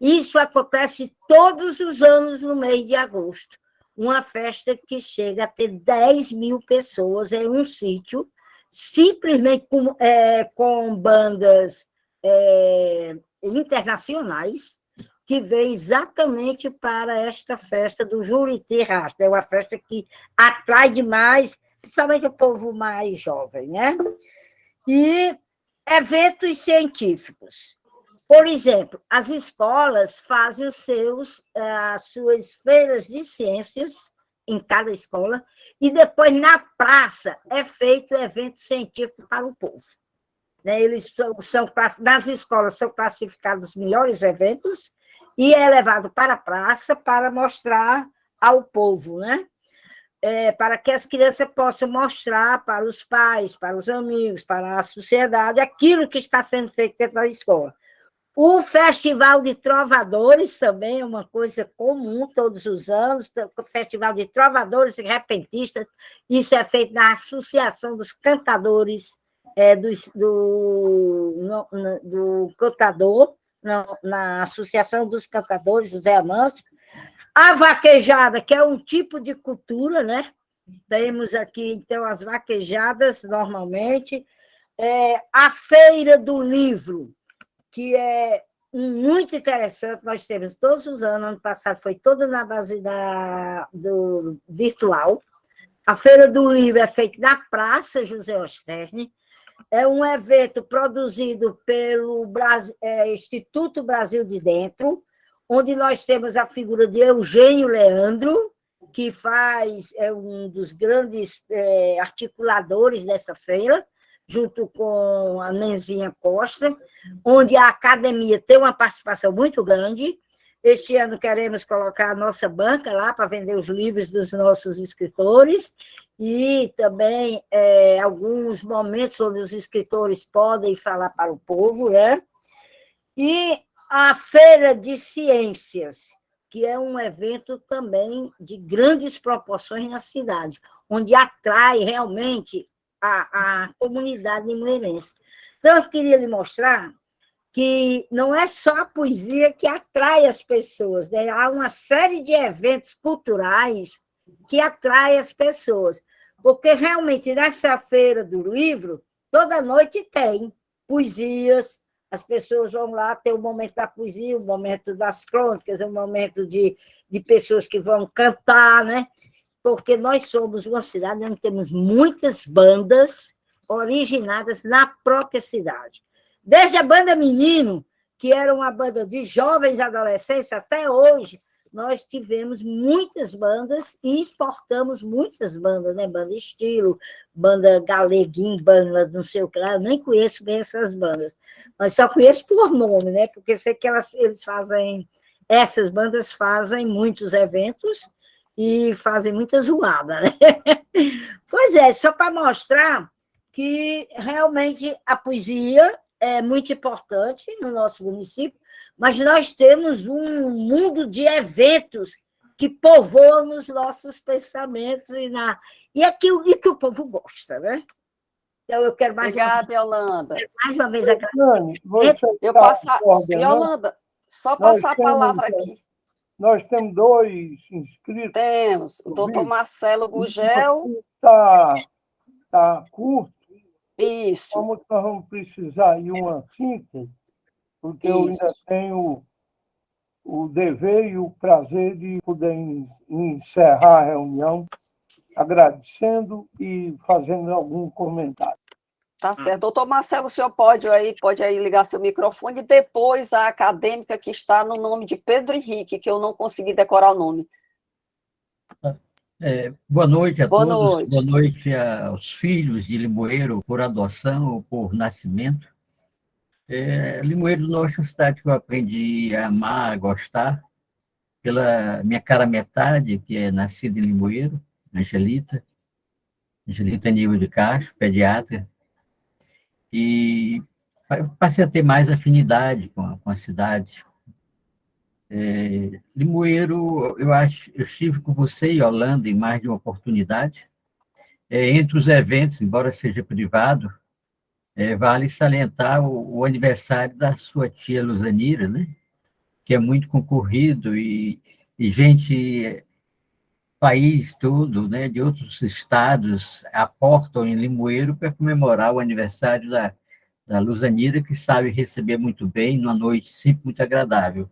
Isso acontece todos os anos no mês de agosto. Uma festa que chega a ter 10 mil pessoas em um sítio, simplesmente com bandas internacionais, que vem exatamente para esta festa do Juriti Rasta. É uma festa que atrai demais, principalmente o povo mais jovem, né? E eventos científicos. Por exemplo, as escolas fazem as suas feiras de ciências em cada escola, e depois, na praça, é feito evento científico para o povo. Eles nas escolas são classificados os melhores eventos e é levado para a praça para mostrar ao povo, né? Para que as crianças possam mostrar para os pais, para os amigos, para a sociedade, aquilo que está sendo feito dentro da escola. O Festival de Trovadores também é uma coisa comum todos os anos, o Festival de Trovadores e Repentistas, isso é feito na Associação dos Cantadores do Cantador, na Associação dos Cantadores, José Amâncio. A vaquejada, que é um tipo de cultura, né? Temos aqui, então, as vaquejadas, normalmente. A Feira do Livro, que é muito interessante, nós temos todos os anos, ano passado foi toda na base do virtual. A Feira do Livro é feita na Praça José Osterne, é um evento produzido pelo Instituto Brasil de Dentro, onde nós temos a figura de Eugênio Leandro, que é um dos grandes articuladores dessa feira, junto com a Nenzinha Costa, onde a academia tem uma participação muito grande. Este ano queremos colocar a nossa banca lá para vender os livros dos nossos escritores e também alguns momentos onde os escritores podem falar para o povo, né? E a Feira de Ciências, que é um evento também de grandes proporções na cidade, onde atrai realmente a comunidade limoeirense. Então, eu queria lhe mostrar que não é só a poesia que atrai as pessoas, né? Há uma série de eventos culturais que atraem as pessoas. porque realmente nessa feira do livro, toda noite tem poesias, as pessoas vão lá ter o momento da poesia, o momento das crônicas, o momento de pessoas que vão cantar, né? Porque nós somos uma cidade onde temos muitas bandas originadas na própria cidade. Desde a banda Menino, que era uma banda de jovens adolescentes, até hoje, nós tivemos muitas bandas e exportamos muitas bandas, né? Banda Estilo, banda Galeguim, banda não sei o que lá, eu nem conheço bem essas bandas, mas só conheço por nome, né? Porque sei que eles fazem, essas bandas fazem muitos eventos e fazem muita zoada, né? Pois é, só para mostrar que realmente a poesia é muito importante no nosso município, mas nós temos um mundo de eventos que povoam os nossos pensamentos e que o povo gosta, né? Então, eu quero Obrigada, Yolanda. mais uma vez agradecer. Dani, você Eu está passar, coordenando? Yolanda, só passar a palavra aqui. Nós temos 2 inscritos. Temos o doutor Marcelo Gugel. Está curto. Isso. Como nós vamos precisar de uma síntese, porque eu ainda tenho o dever e o prazer de poder encerrar a reunião agradecendo e fazendo algum comentário. Tá certo. Doutor Marcelo, o senhor pode aí ligar seu microfone, e depois a acadêmica que está no nome de Pedro Henrique, que eu não consegui decorar o nome. Boa noite a Boa todos. noite. Boa noite aos filhos de Limoeiro, por adoção ou por nascimento. Limoeiro do Norte é uma cidade que eu aprendi a amar, a gostar, pela minha cara metade, que é nascida em Limoeiro, Angelita Nível de Castro, pediatra, e passei a ter mais afinidade com a cidade. Limoeiro, eu estive com você e Holanda em mais de uma oportunidade. Entre os eventos, embora seja privado, vale salientar o aniversário da sua tia Luzanira, né? Que é muito concorrido e gente, país todo, né, de outros estados, aportam em Limoeiro para comemorar o aniversário da Luzanira, que sabe receber muito bem, numa noite sempre muito agradável.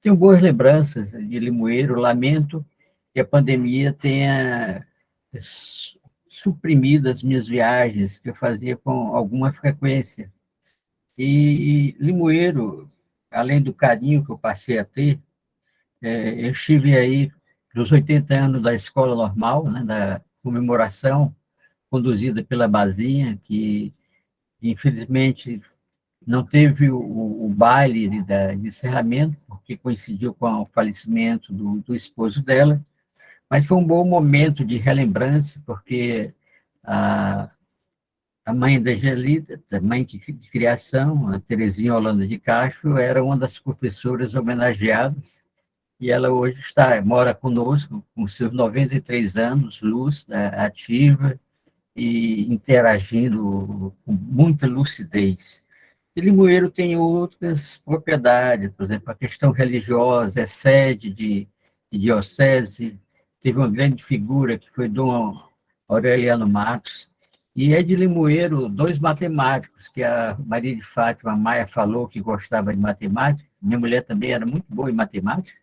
Tenho boas lembranças de Limoeiro, lamento que a pandemia tenha suprimido as minhas viagens, que eu fazia com alguma frequência. E Limoeiro, além do carinho que eu passei a ter, eu estive aí nos 80 anos da Escola Normal, né, da comemoração, conduzida pela Bazinha, que infelizmente não teve o baile de encerramento, porque coincidiu com o falecimento do esposo dela, mas foi um bom momento de relembrança, porque a mãe da Angelita, a mãe de criação, a Terezinha Holanda de Castro, era uma das professoras homenageadas, e ela hoje mora conosco, com seus 93 anos, lúcida, ativa e interagindo com muita lucidez. E Limoeiro tem outras propriedades, por exemplo, a questão religiosa, é sede de diocese, teve uma grande figura que foi Dom Aureliano Matos, e é de Limoeiro 2 matemáticos, que a Maria de Fátima Maia falou que gostava de matemática, minha mulher também era muito boa em matemática,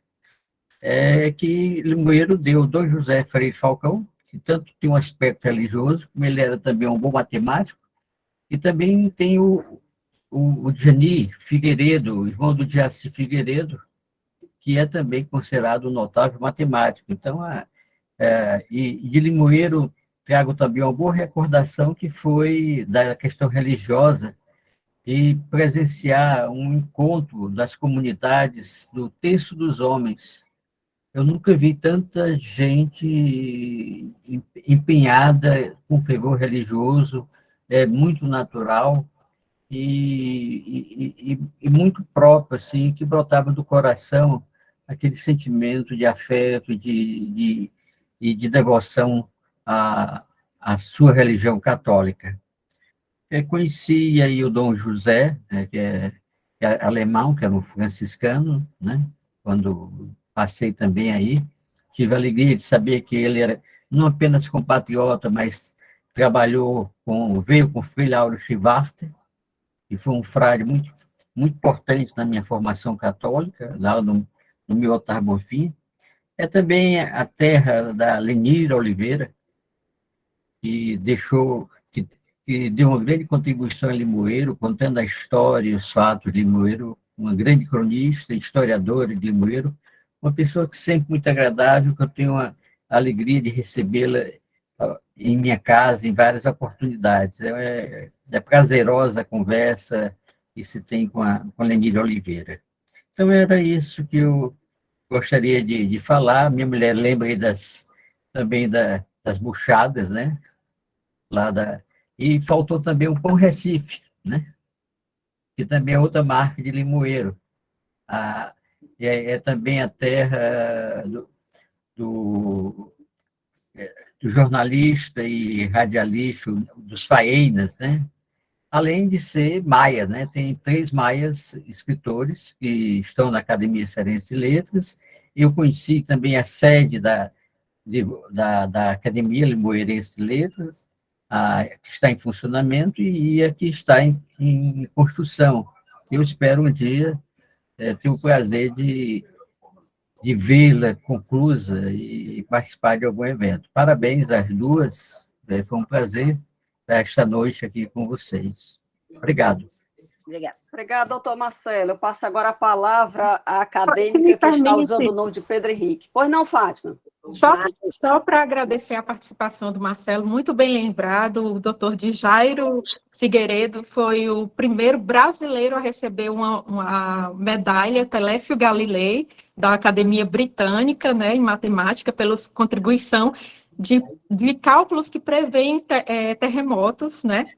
que Limoeiro deu Dom José Freire Falcão, que tanto tem um aspecto religioso, como ele era também um bom matemático, e também tem o Jani Figueiredo, irmão do Jaci Figueiredo, que é também considerado um notável matemático. Então, e de Limoeiro, trago também uma boa recordação que foi da questão religiosa e presenciar um encontro das comunidades do Terço dos Homens. Eu nunca vi tanta gente empenhada com fervor religioso, muito natural e muito próprio, assim, que brotava do coração aquele sentimento de afeto e de devoção à sua religião católica. Conheci aí o Dom José, né, que é alemão, que era um franciscano, né, quando passei também aí, tive a alegria de saber que ele não apenas compatriota, mas veio com o Frei Lauro Schwartz, que foi um frade muito, muito importante na minha formação católica, lá no meu Altar Bonfim. É também a terra da Lenira Oliveira, que deu uma grande contribuição em Limoeiro, contando a história e os fatos de Limoeiro, uma grande cronista, historiadora de Limoeiro, uma pessoa que sempre muito agradável, que eu tenho a alegria de recebê-la em minha casa em várias oportunidades. É prazerosa a conversa que se tem com a Lenira Oliveira. Então, era isso que eu gostaria de falar. Minha mulher lembra aí também das buchadas, né? E faltou também o Pão Recife, né? Que também é outra marca de Limoeiro. É também a terra do jornalista e radialista, dos faínas, né? Além de ser maia, né? Tem 3 maias escritores que estão na Academia Cearense de Letras. Eu conheci também a sede da Academia Limoeirense de Letras, que está em funcionamento e a que está em construção. Eu espero um dia ter o prazer de vê-la conclusa e participar de algum evento. Parabéns às duas, foi um prazer estar esta noite aqui com vocês. Obrigado. Obrigada, doutor Marcelo. Eu passo agora a palavra à Se acadêmica me que está permite, usando o nome de Pedro Henrique. Pois não, Fátima? Só para agradecer a participação do Marcelo, muito bem lembrado, o doutor Jairo Figueiredo foi o primeiro brasileiro a receber uma medalha Telésforo Galilei, da Academia Britânica, né, em matemática, pela contribuição de cálculos que prevêem terremotos, né?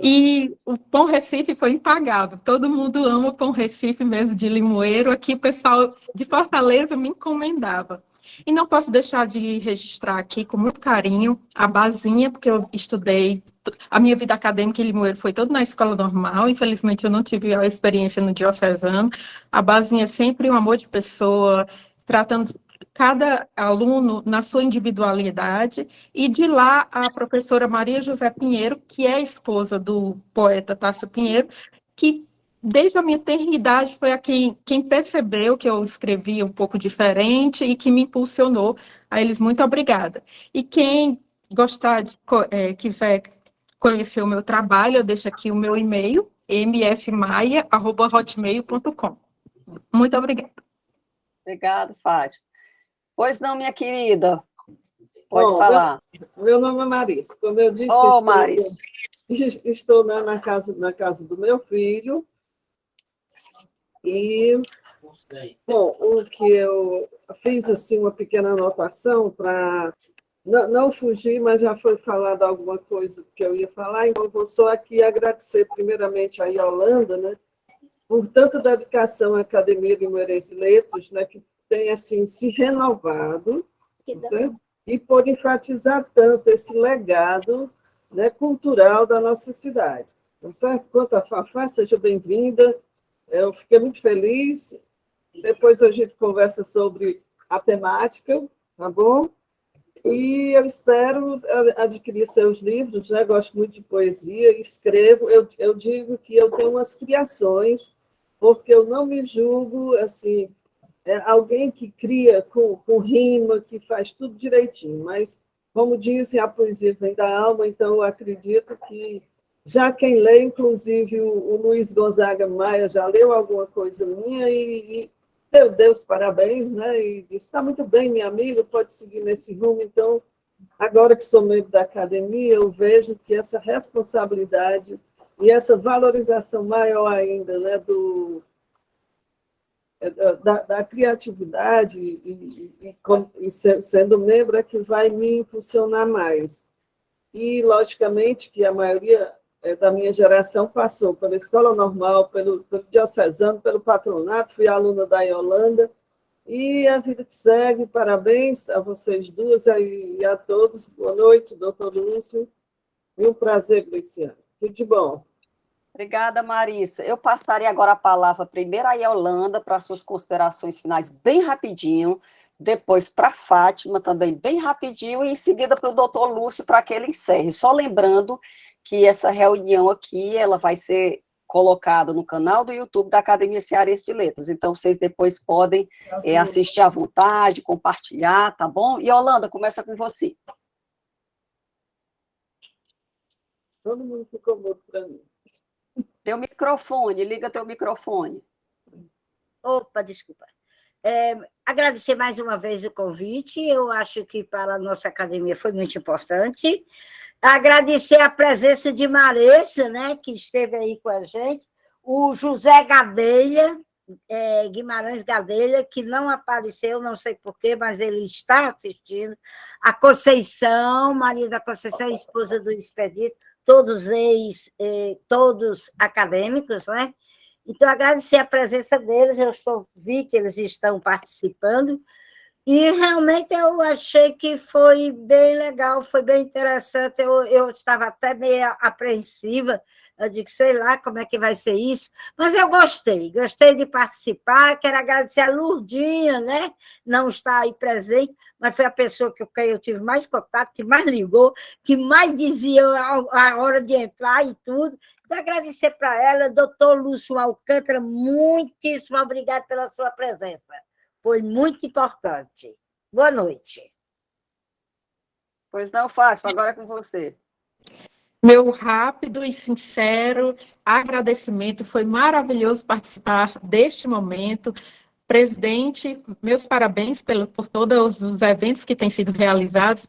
E o Pão Recife foi impagável. Todo mundo ama o Pão Recife mesmo de Limoeiro. Aqui o pessoal de Fortaleza me encomendava. E não posso deixar de registrar aqui com muito carinho a Bazinha, porque eu estudei, a minha vida acadêmica em Limoeiro foi toda na escola normal, infelizmente eu não tive a experiência no diocesano. A Bazinha é sempre um amor de pessoa, tratando cada aluno na sua individualidade, e de lá a professora Maria José Pinheiro, que é a esposa do poeta Tasso Pinheiro, que desde a minha tenridade foi quem percebeu que eu escrevia um pouco diferente e que me impulsionou. A eles, muito obrigada. E quem quiser conhecer o meu trabalho, eu deixo aqui o meu e-mail, mfmaia@hotmail.com. Muito obrigada. Obrigada, Fátima. Pois não, minha querida. Pode falar. Meu nome é Marisa. Como eu disse, estou na casa do meu filho. E, bom, o que eu fiz, assim, uma pequena anotação para não fugir, mas já foi falado alguma coisa que eu ia falar, então eu vou só aqui agradecer primeiramente a Yolanda, né, por tanta dedicação à Academia Limoeirense de Letras, né, que tem, assim, se renovado, certo? E por enfatizar tanto esse legado, né, cultural da nossa cidade. Tá certo? Quanto a Fafá, seja bem-vinda. Eu fiquei muito feliz. Depois a gente conversa sobre a temática, tá bom? E eu espero adquirir seus livros, né? Gosto muito de poesia, escrevo. Eu digo que eu tenho umas criações, porque eu não me julgo assim, alguém que cria com rima, que faz tudo direitinho, mas, como dizem, a poesia vem da alma, então eu acredito que já quem lê, inclusive o Luiz Gonzaga Maia, já leu alguma coisa minha e deu Deus parabéns, né? E disse, está muito bem, minha amiga, pode seguir nesse rumo. Então, agora que sou membro da academia, eu vejo que essa responsabilidade e essa valorização maior ainda, né, da criatividade e sendo membro é que vai me impulsionar mais. E, logicamente, que a maioria da minha geração passou pela escola normal, pelo diocesano, pelo patronato, fui aluna da Yolanda, e a vida que segue. Parabéns a vocês duas e a todos. Boa noite, doutor Lúcio. E um prazer, Graciane. Tudo de bom. Obrigada, Marisa. Eu passaria agora a palavra primeiro à Yolanda para suas considerações finais, bem rapidinho. depois para a Fátima, também bem rapidinho, e em seguida para o doutor Lúcio, para que ele encerre. Só lembrando que essa reunião aqui, ela vai ser colocada no canal do YouTube da Academia Cearense de Letras, então vocês depois podem assistir à vontade, compartilhar, tá bom? E Yolanda, começa com você. Todo mundo ficou mudo para mim. Teu microfone, liga teu microfone. Opa, desculpa. Agradecer mais uma vez o convite, eu acho que para a nossa academia foi muito importante. Agradecer a presença de Maressa, né, que esteve aí com a gente, o José Gadelha, Guimarães Gadelha, que não apareceu, não sei porquê, mas ele está assistindo, a Conceição, Maria da Conceição, esposa do Expedito, todos todos acadêmicos, né? Então, agradecer a presença deles, vi que eles estão participando, e realmente eu achei que foi bem legal, foi bem interessante, eu estava até meio apreensiva, eu digo, sei lá como é que vai ser isso, mas eu gostei de participar, quero agradecer a Lurdinha, né? Não está aí presente, mas foi a pessoa com quem eu tive mais contato, que mais ligou, que mais dizia a hora de entrar e tudo. Então, agradecer para ela, doutor Lúcio Alcântara, muitíssimo obrigado pela sua presença. Foi muito importante. Boa noite. Pois não, Fátima, agora é com você. Meu rápido e sincero agradecimento, foi maravilhoso participar deste momento. Presidente, meus parabéns por todos os eventos que têm sido realizados,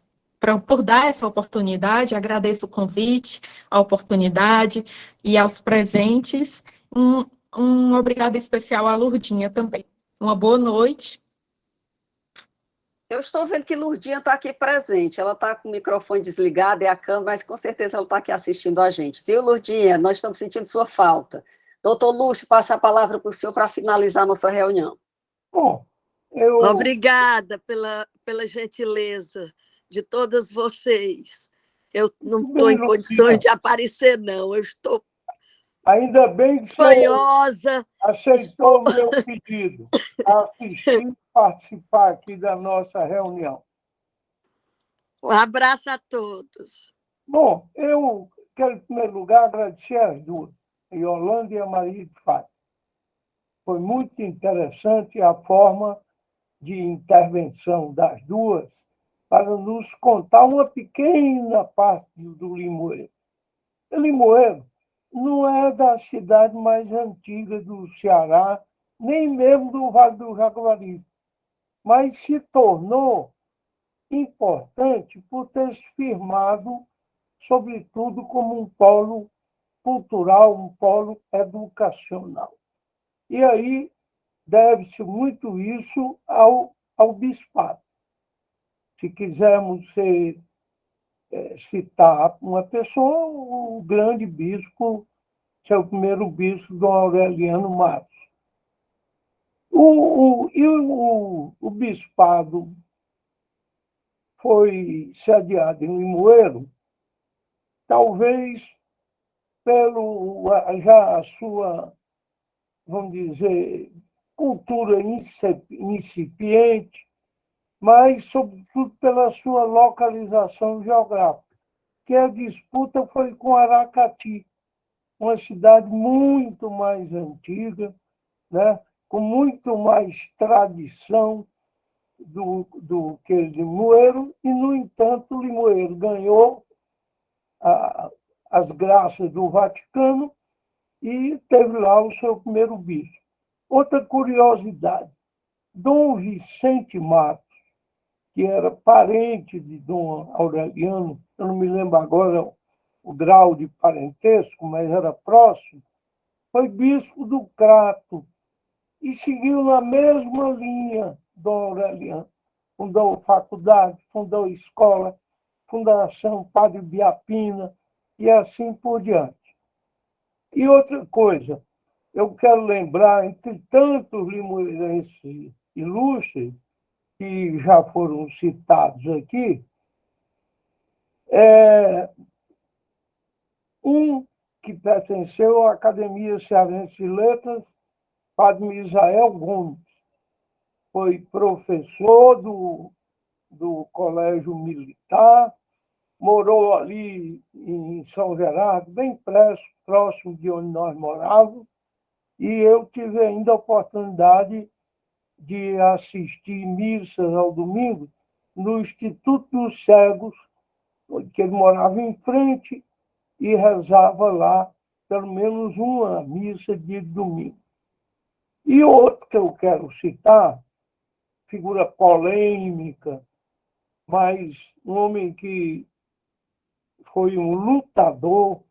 por dar essa oportunidade, agradeço o convite, a oportunidade e aos presentes. Um obrigado especial à Lurdinha também. Uma boa noite. Eu estou vendo que Lurdinha está aqui presente, ela está com o microfone desligado e a câmera, mas com certeza ela está aqui assistindo a gente. Viu, Lurdinha? Nós estamos sentindo sua falta. Doutor Lúcio, passa a palavra para o senhor para finalizar a nossa reunião. Bom, Obrigada pela gentileza de todas vocês. Eu não estou em condições de aparecer, não. Eu estou ainda bem que fanhosa. aceitou o meu pedido, assistir e participar aqui da nossa reunião. Um abraço a todos. Bom, eu quero, em primeiro lugar, agradecer as duas, a Yolanda e a Maria de Fátima. Foi muito interessante a forma de intervenção das duas para nos contar uma pequena parte do Limoeiro. O Limoeiro não é da cidade mais antiga do Ceará, nem mesmo do Vale do Jaguaribe, mas se tornou importante por ter se firmado, sobretudo, como um polo cultural, um polo educacional. E aí deve-se muito isso ao bispado. Se quisermos citar uma pessoa, o grande bispo, seu primeiro bispo, Dom Aureliano Matos. O bispado foi sediado em Limoeiro, talvez pelo já a sua, vamos dizer, cultura incipiente, mas, sobretudo, pela sua localização geográfica, que a disputa foi com Aracati, uma cidade muito mais antiga, né, com muito mais tradição do que Limoeiro, e, no entanto, Limoeiro ganhou as graças do Vaticano e teve lá o seu primeiro bispo. Outra curiosidade, Dom Vicente Matos, que era parente de Dom Aureliano, eu não me lembro agora o grau de parentesco, mas era próximo, foi bispo do Crato e seguiu na mesma linha Dom Aureliano. Fundou faculdade, fundou escola, Fundação Padre Biapina e assim por diante. E outra coisa, eu quero lembrar, entre tantos limoeirenses ilustres, que já foram citados aqui, um que pertenceu à Academia Cearense de Letras, Padre Misael Gomes, foi professor do Colégio Militar, morou ali em São Gerardo, bem próximo de onde nós morávamos, e eu tive ainda a oportunidade de assistir missas ao domingo no Instituto dos Cegos, que ele morava em frente, e rezava lá pelo menos uma missa de domingo. E outro que eu quero citar, figura polêmica, mas um homem que foi um lutador,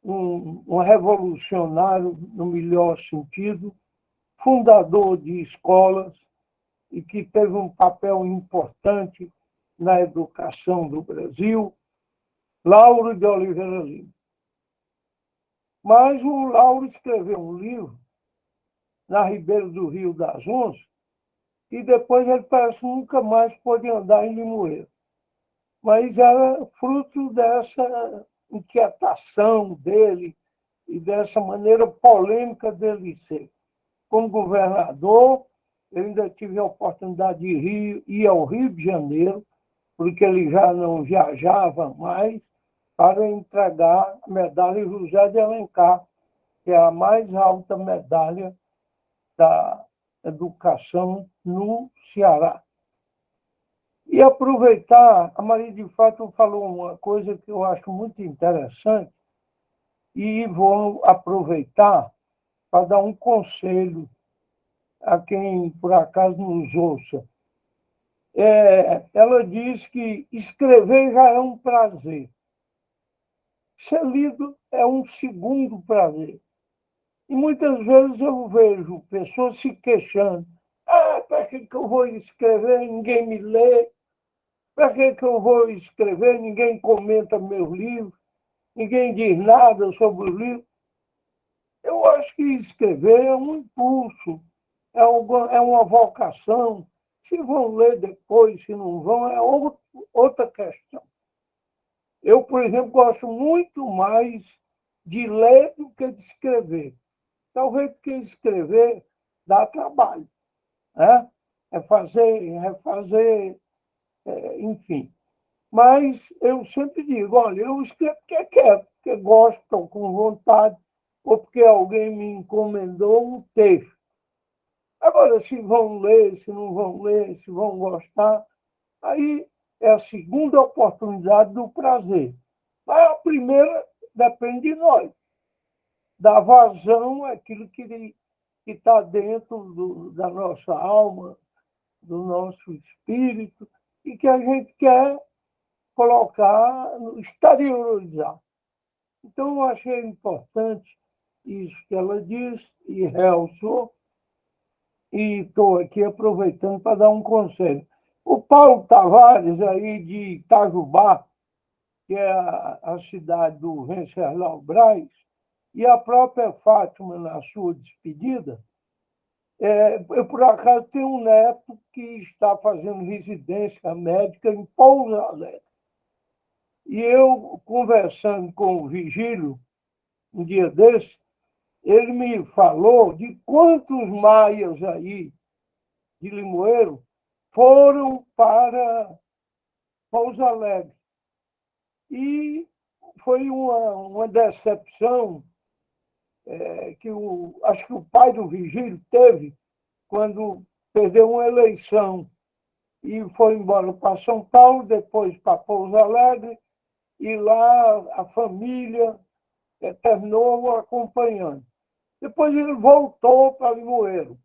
um revolucionário no melhor sentido, fundador de escolas e que teve um papel importante na educação do Brasil, Lauro de Oliveira Lima. Mas o Lauro escreveu um livro, Na Ribeira do Rio das Onças, e depois ele parece que nunca mais pôde andar em Limoeiro. Mas era fruto dessa inquietação dele e dessa maneira polêmica dele ser. Como governador, eu ainda tive a oportunidade de ir ao Rio de Janeiro, porque ele já não viajava mais, para entregar a medalha José de Alencar, que é a mais alta medalha da educação no Ceará. E aproveitar, a Maria de Fátima falou uma coisa que eu acho muito interessante, e vou aproveitar para dar um conselho a quem, por acaso, nos ouça. Ela diz que escrever já é um prazer. Ser lido é um segundo prazer. E muitas vezes eu vejo pessoas se queixando. Para que eu vou escrever? Ninguém me lê. Para que eu vou escrever? Ninguém comenta meus livros. Ninguém diz nada sobre os livros. Eu acho que escrever é um impulso, é uma vocação. Se vão ler depois, se não vão, é outra questão. Eu, por exemplo, gosto muito mais de ler do que de escrever. Talvez porque escrever dá trabalho, né? Refazer, enfim. Mas eu sempre digo, olha, eu escrevo porque quero, porque gosto, estou com vontade, ou porque alguém me encomendou um texto. Agora, se vão ler, se não vão ler, se vão gostar, aí é a segunda oportunidade do prazer. Mas a primeira depende de nós. Dar vazão àquilo que está dentro da nossa alma, do nosso espírito, e que a gente quer colocar, exteriorizar. Então, eu achei importante isso que ela disse, e realçou, e estou aqui aproveitando para dar um conselho. O Paulo Tavares, aí de Itajubá, que é a cidade do Venceslau Braz, e a própria Fátima, na sua despedida, eu, por acaso, tenho um neto que está fazendo residência médica em Pouso Alegre. E eu, conversando com o Vigílio, um dia desse, ele me falou de quantos maias aí de Limoeiro foram para Pouso Alegre. E foi uma decepção que acho que o pai do Vigílio teve quando perdeu uma eleição e foi embora para São Paulo, depois para Pouso Alegre, e lá a família terminou o acompanhando. Depois ele voltou para Limoeiro,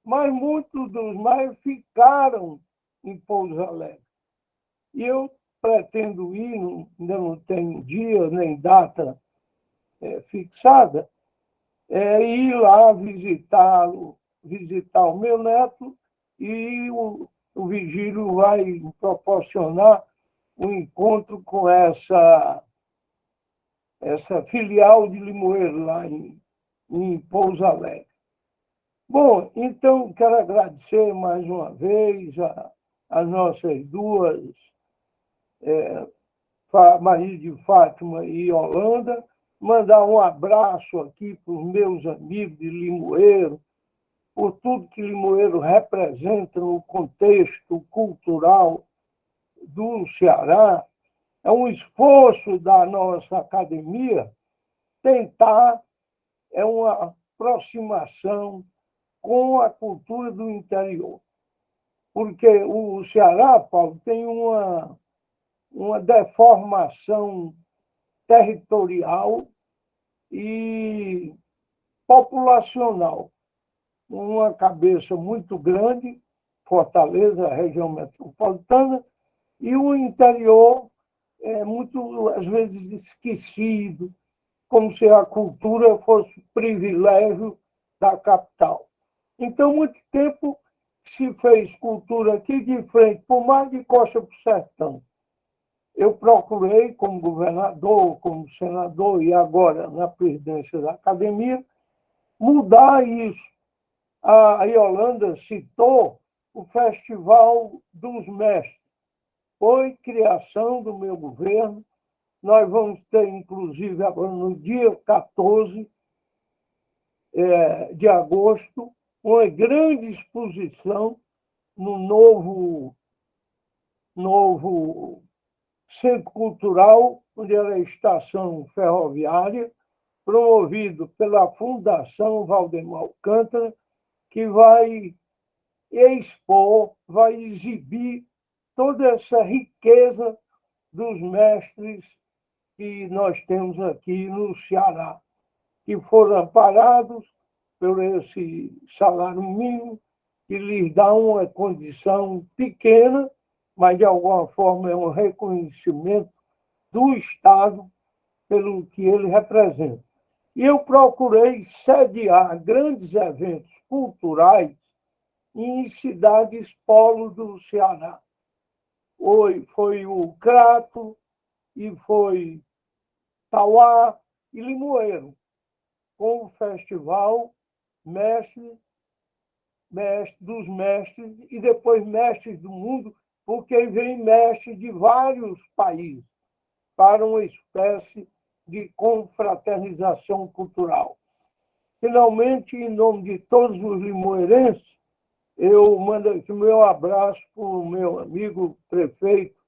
mas muitos dos mais ficaram em Pouso Alegre. E eu pretendo ir, ainda não tenho dia nem data fixada, ir lá visitar o meu neto, e o Vigílio vai proporcionar um encontro com essa filial de Limoeiro, lá em Pouso Alegre. Bom, então, quero agradecer mais uma vez as nossas duas, Maria de Fátima e Yolanda, mandar um abraço aqui para os meus amigos de Limoeiro, por tudo que Limoeiro representa no contexto cultural do Ceará. É um esforço da nossa academia tentar uma aproximação com a cultura do interior. Porque o Ceará, Paulo, tem uma deformação territorial e populacional. Uma cabeça muito grande, Fortaleza, a região metropolitana, e o interior é muito, às vezes, esquecido, como se a cultura fosse privilégio da capital. Então, muito tempo se fez cultura aqui de frente para o mar, de costa para o sertão. Eu procurei, como governador, como senador e agora na presidência da academia, mudar isso. A Yolanda citou o Festival dos Mestres. Foi criação do meu governo. Nós vamos ter, inclusive, agora no dia 14 de agosto, uma grande exposição no novo Centro Cultural, onde era a estação ferroviária, promovido pela Fundação Valdemar Alcântara, que vai expor, vai exibir toda essa riqueza dos mestres que nós temos aqui no Ceará, que foram amparados por esse salário mínimo, que lhes dá uma condição pequena, mas, de alguma forma, é um reconhecimento do Estado pelo que ele representa. E eu procurei sediar grandes eventos culturais em cidades polo do Ceará. Foi o Crato, e foi Tauá e Limoeiro, com o Festival Mestre dos Mestres e depois Mestres do Mundo, porque vem mestres de vários países para uma espécie de confraternização cultural. Finalmente, em nome de todos os limoeirenses, eu mando aqui o meu abraço para o meu amigo prefeito,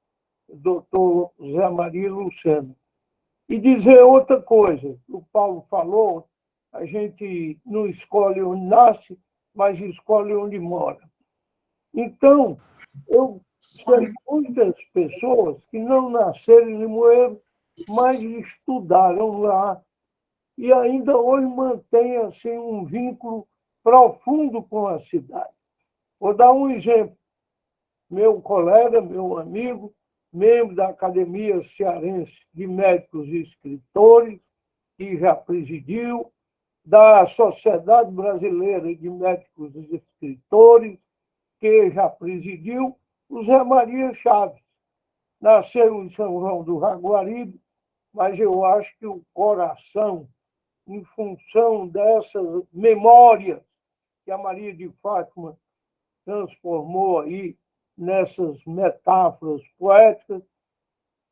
doutor Zé Maria Lucena. E dizer outra coisa, o Paulo falou, a gente não escolhe onde nasce, mas escolhe onde mora. Então, eu sei muitas pessoas que não nasceram em Limoeiro, mas estudaram lá e ainda hoje mantêm assim, um vínculo profundo com a cidade. Vou dar um exemplo. Meu colega, meu amigo, membro da Academia Cearense de Médicos e Escritores, que já presidiu, da Sociedade Brasileira de Médicos e Escritores, que já presidiu, o Zé Maria Chaves. Nasceu em São João do Jaguaribe, mas eu acho que o coração, em função dessas memórias que a Maria de Fátima transformou aí nessas metáforas poéticas,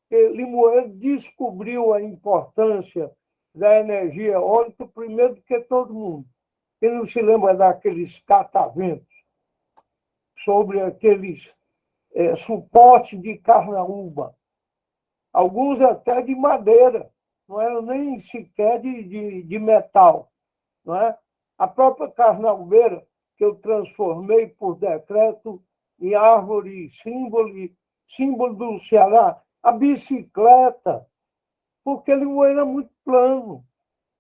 Limoeiro descobriu a importância da energia eólica primeiro do que todo mundo. Quem não se lembra daqueles cataventos sobre aqueles suportes de carnaúba, alguns até de madeira, não eram nem sequer de metal. Não é? A própria carnaubeira, que eu transformei por decreto em árvore símbolo do Ceará, a bicicleta, porque Limoeiro era muito plano.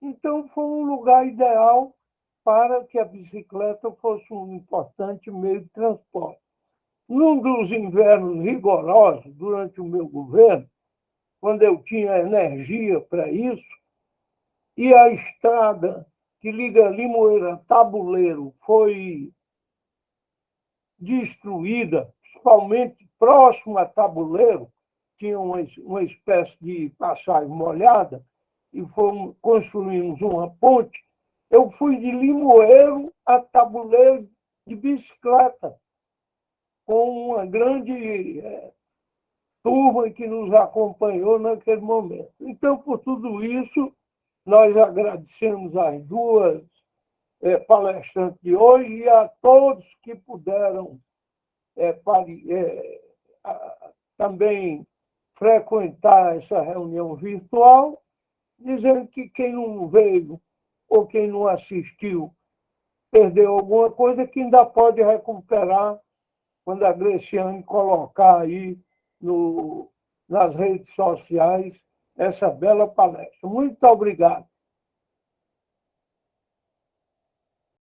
Então, foi um lugar ideal para que a bicicleta fosse um importante meio de transporte. Num dos invernos rigorosos, durante o meu governo, quando eu tinha energia para isso, e a estrada que liga Limoeiro a Tabuleiro foi destruída, principalmente próximo a Tabuleiro, tinha uma espécie de passagem molhada, e construímos uma ponte. Eu fui de Limoeiro a Tabuleiro de bicicleta, com uma grande turma que nos acompanhou naquele momento. Então, por tudo isso, nós agradecemos as duas palestrante de hoje e a todos que puderam também frequentar essa reunião virtual, dizendo que quem não veio ou quem não assistiu perdeu alguma coisa, que ainda pode recuperar quando a Greciane colocar aí nas redes sociais essa bela palestra. Muito obrigado.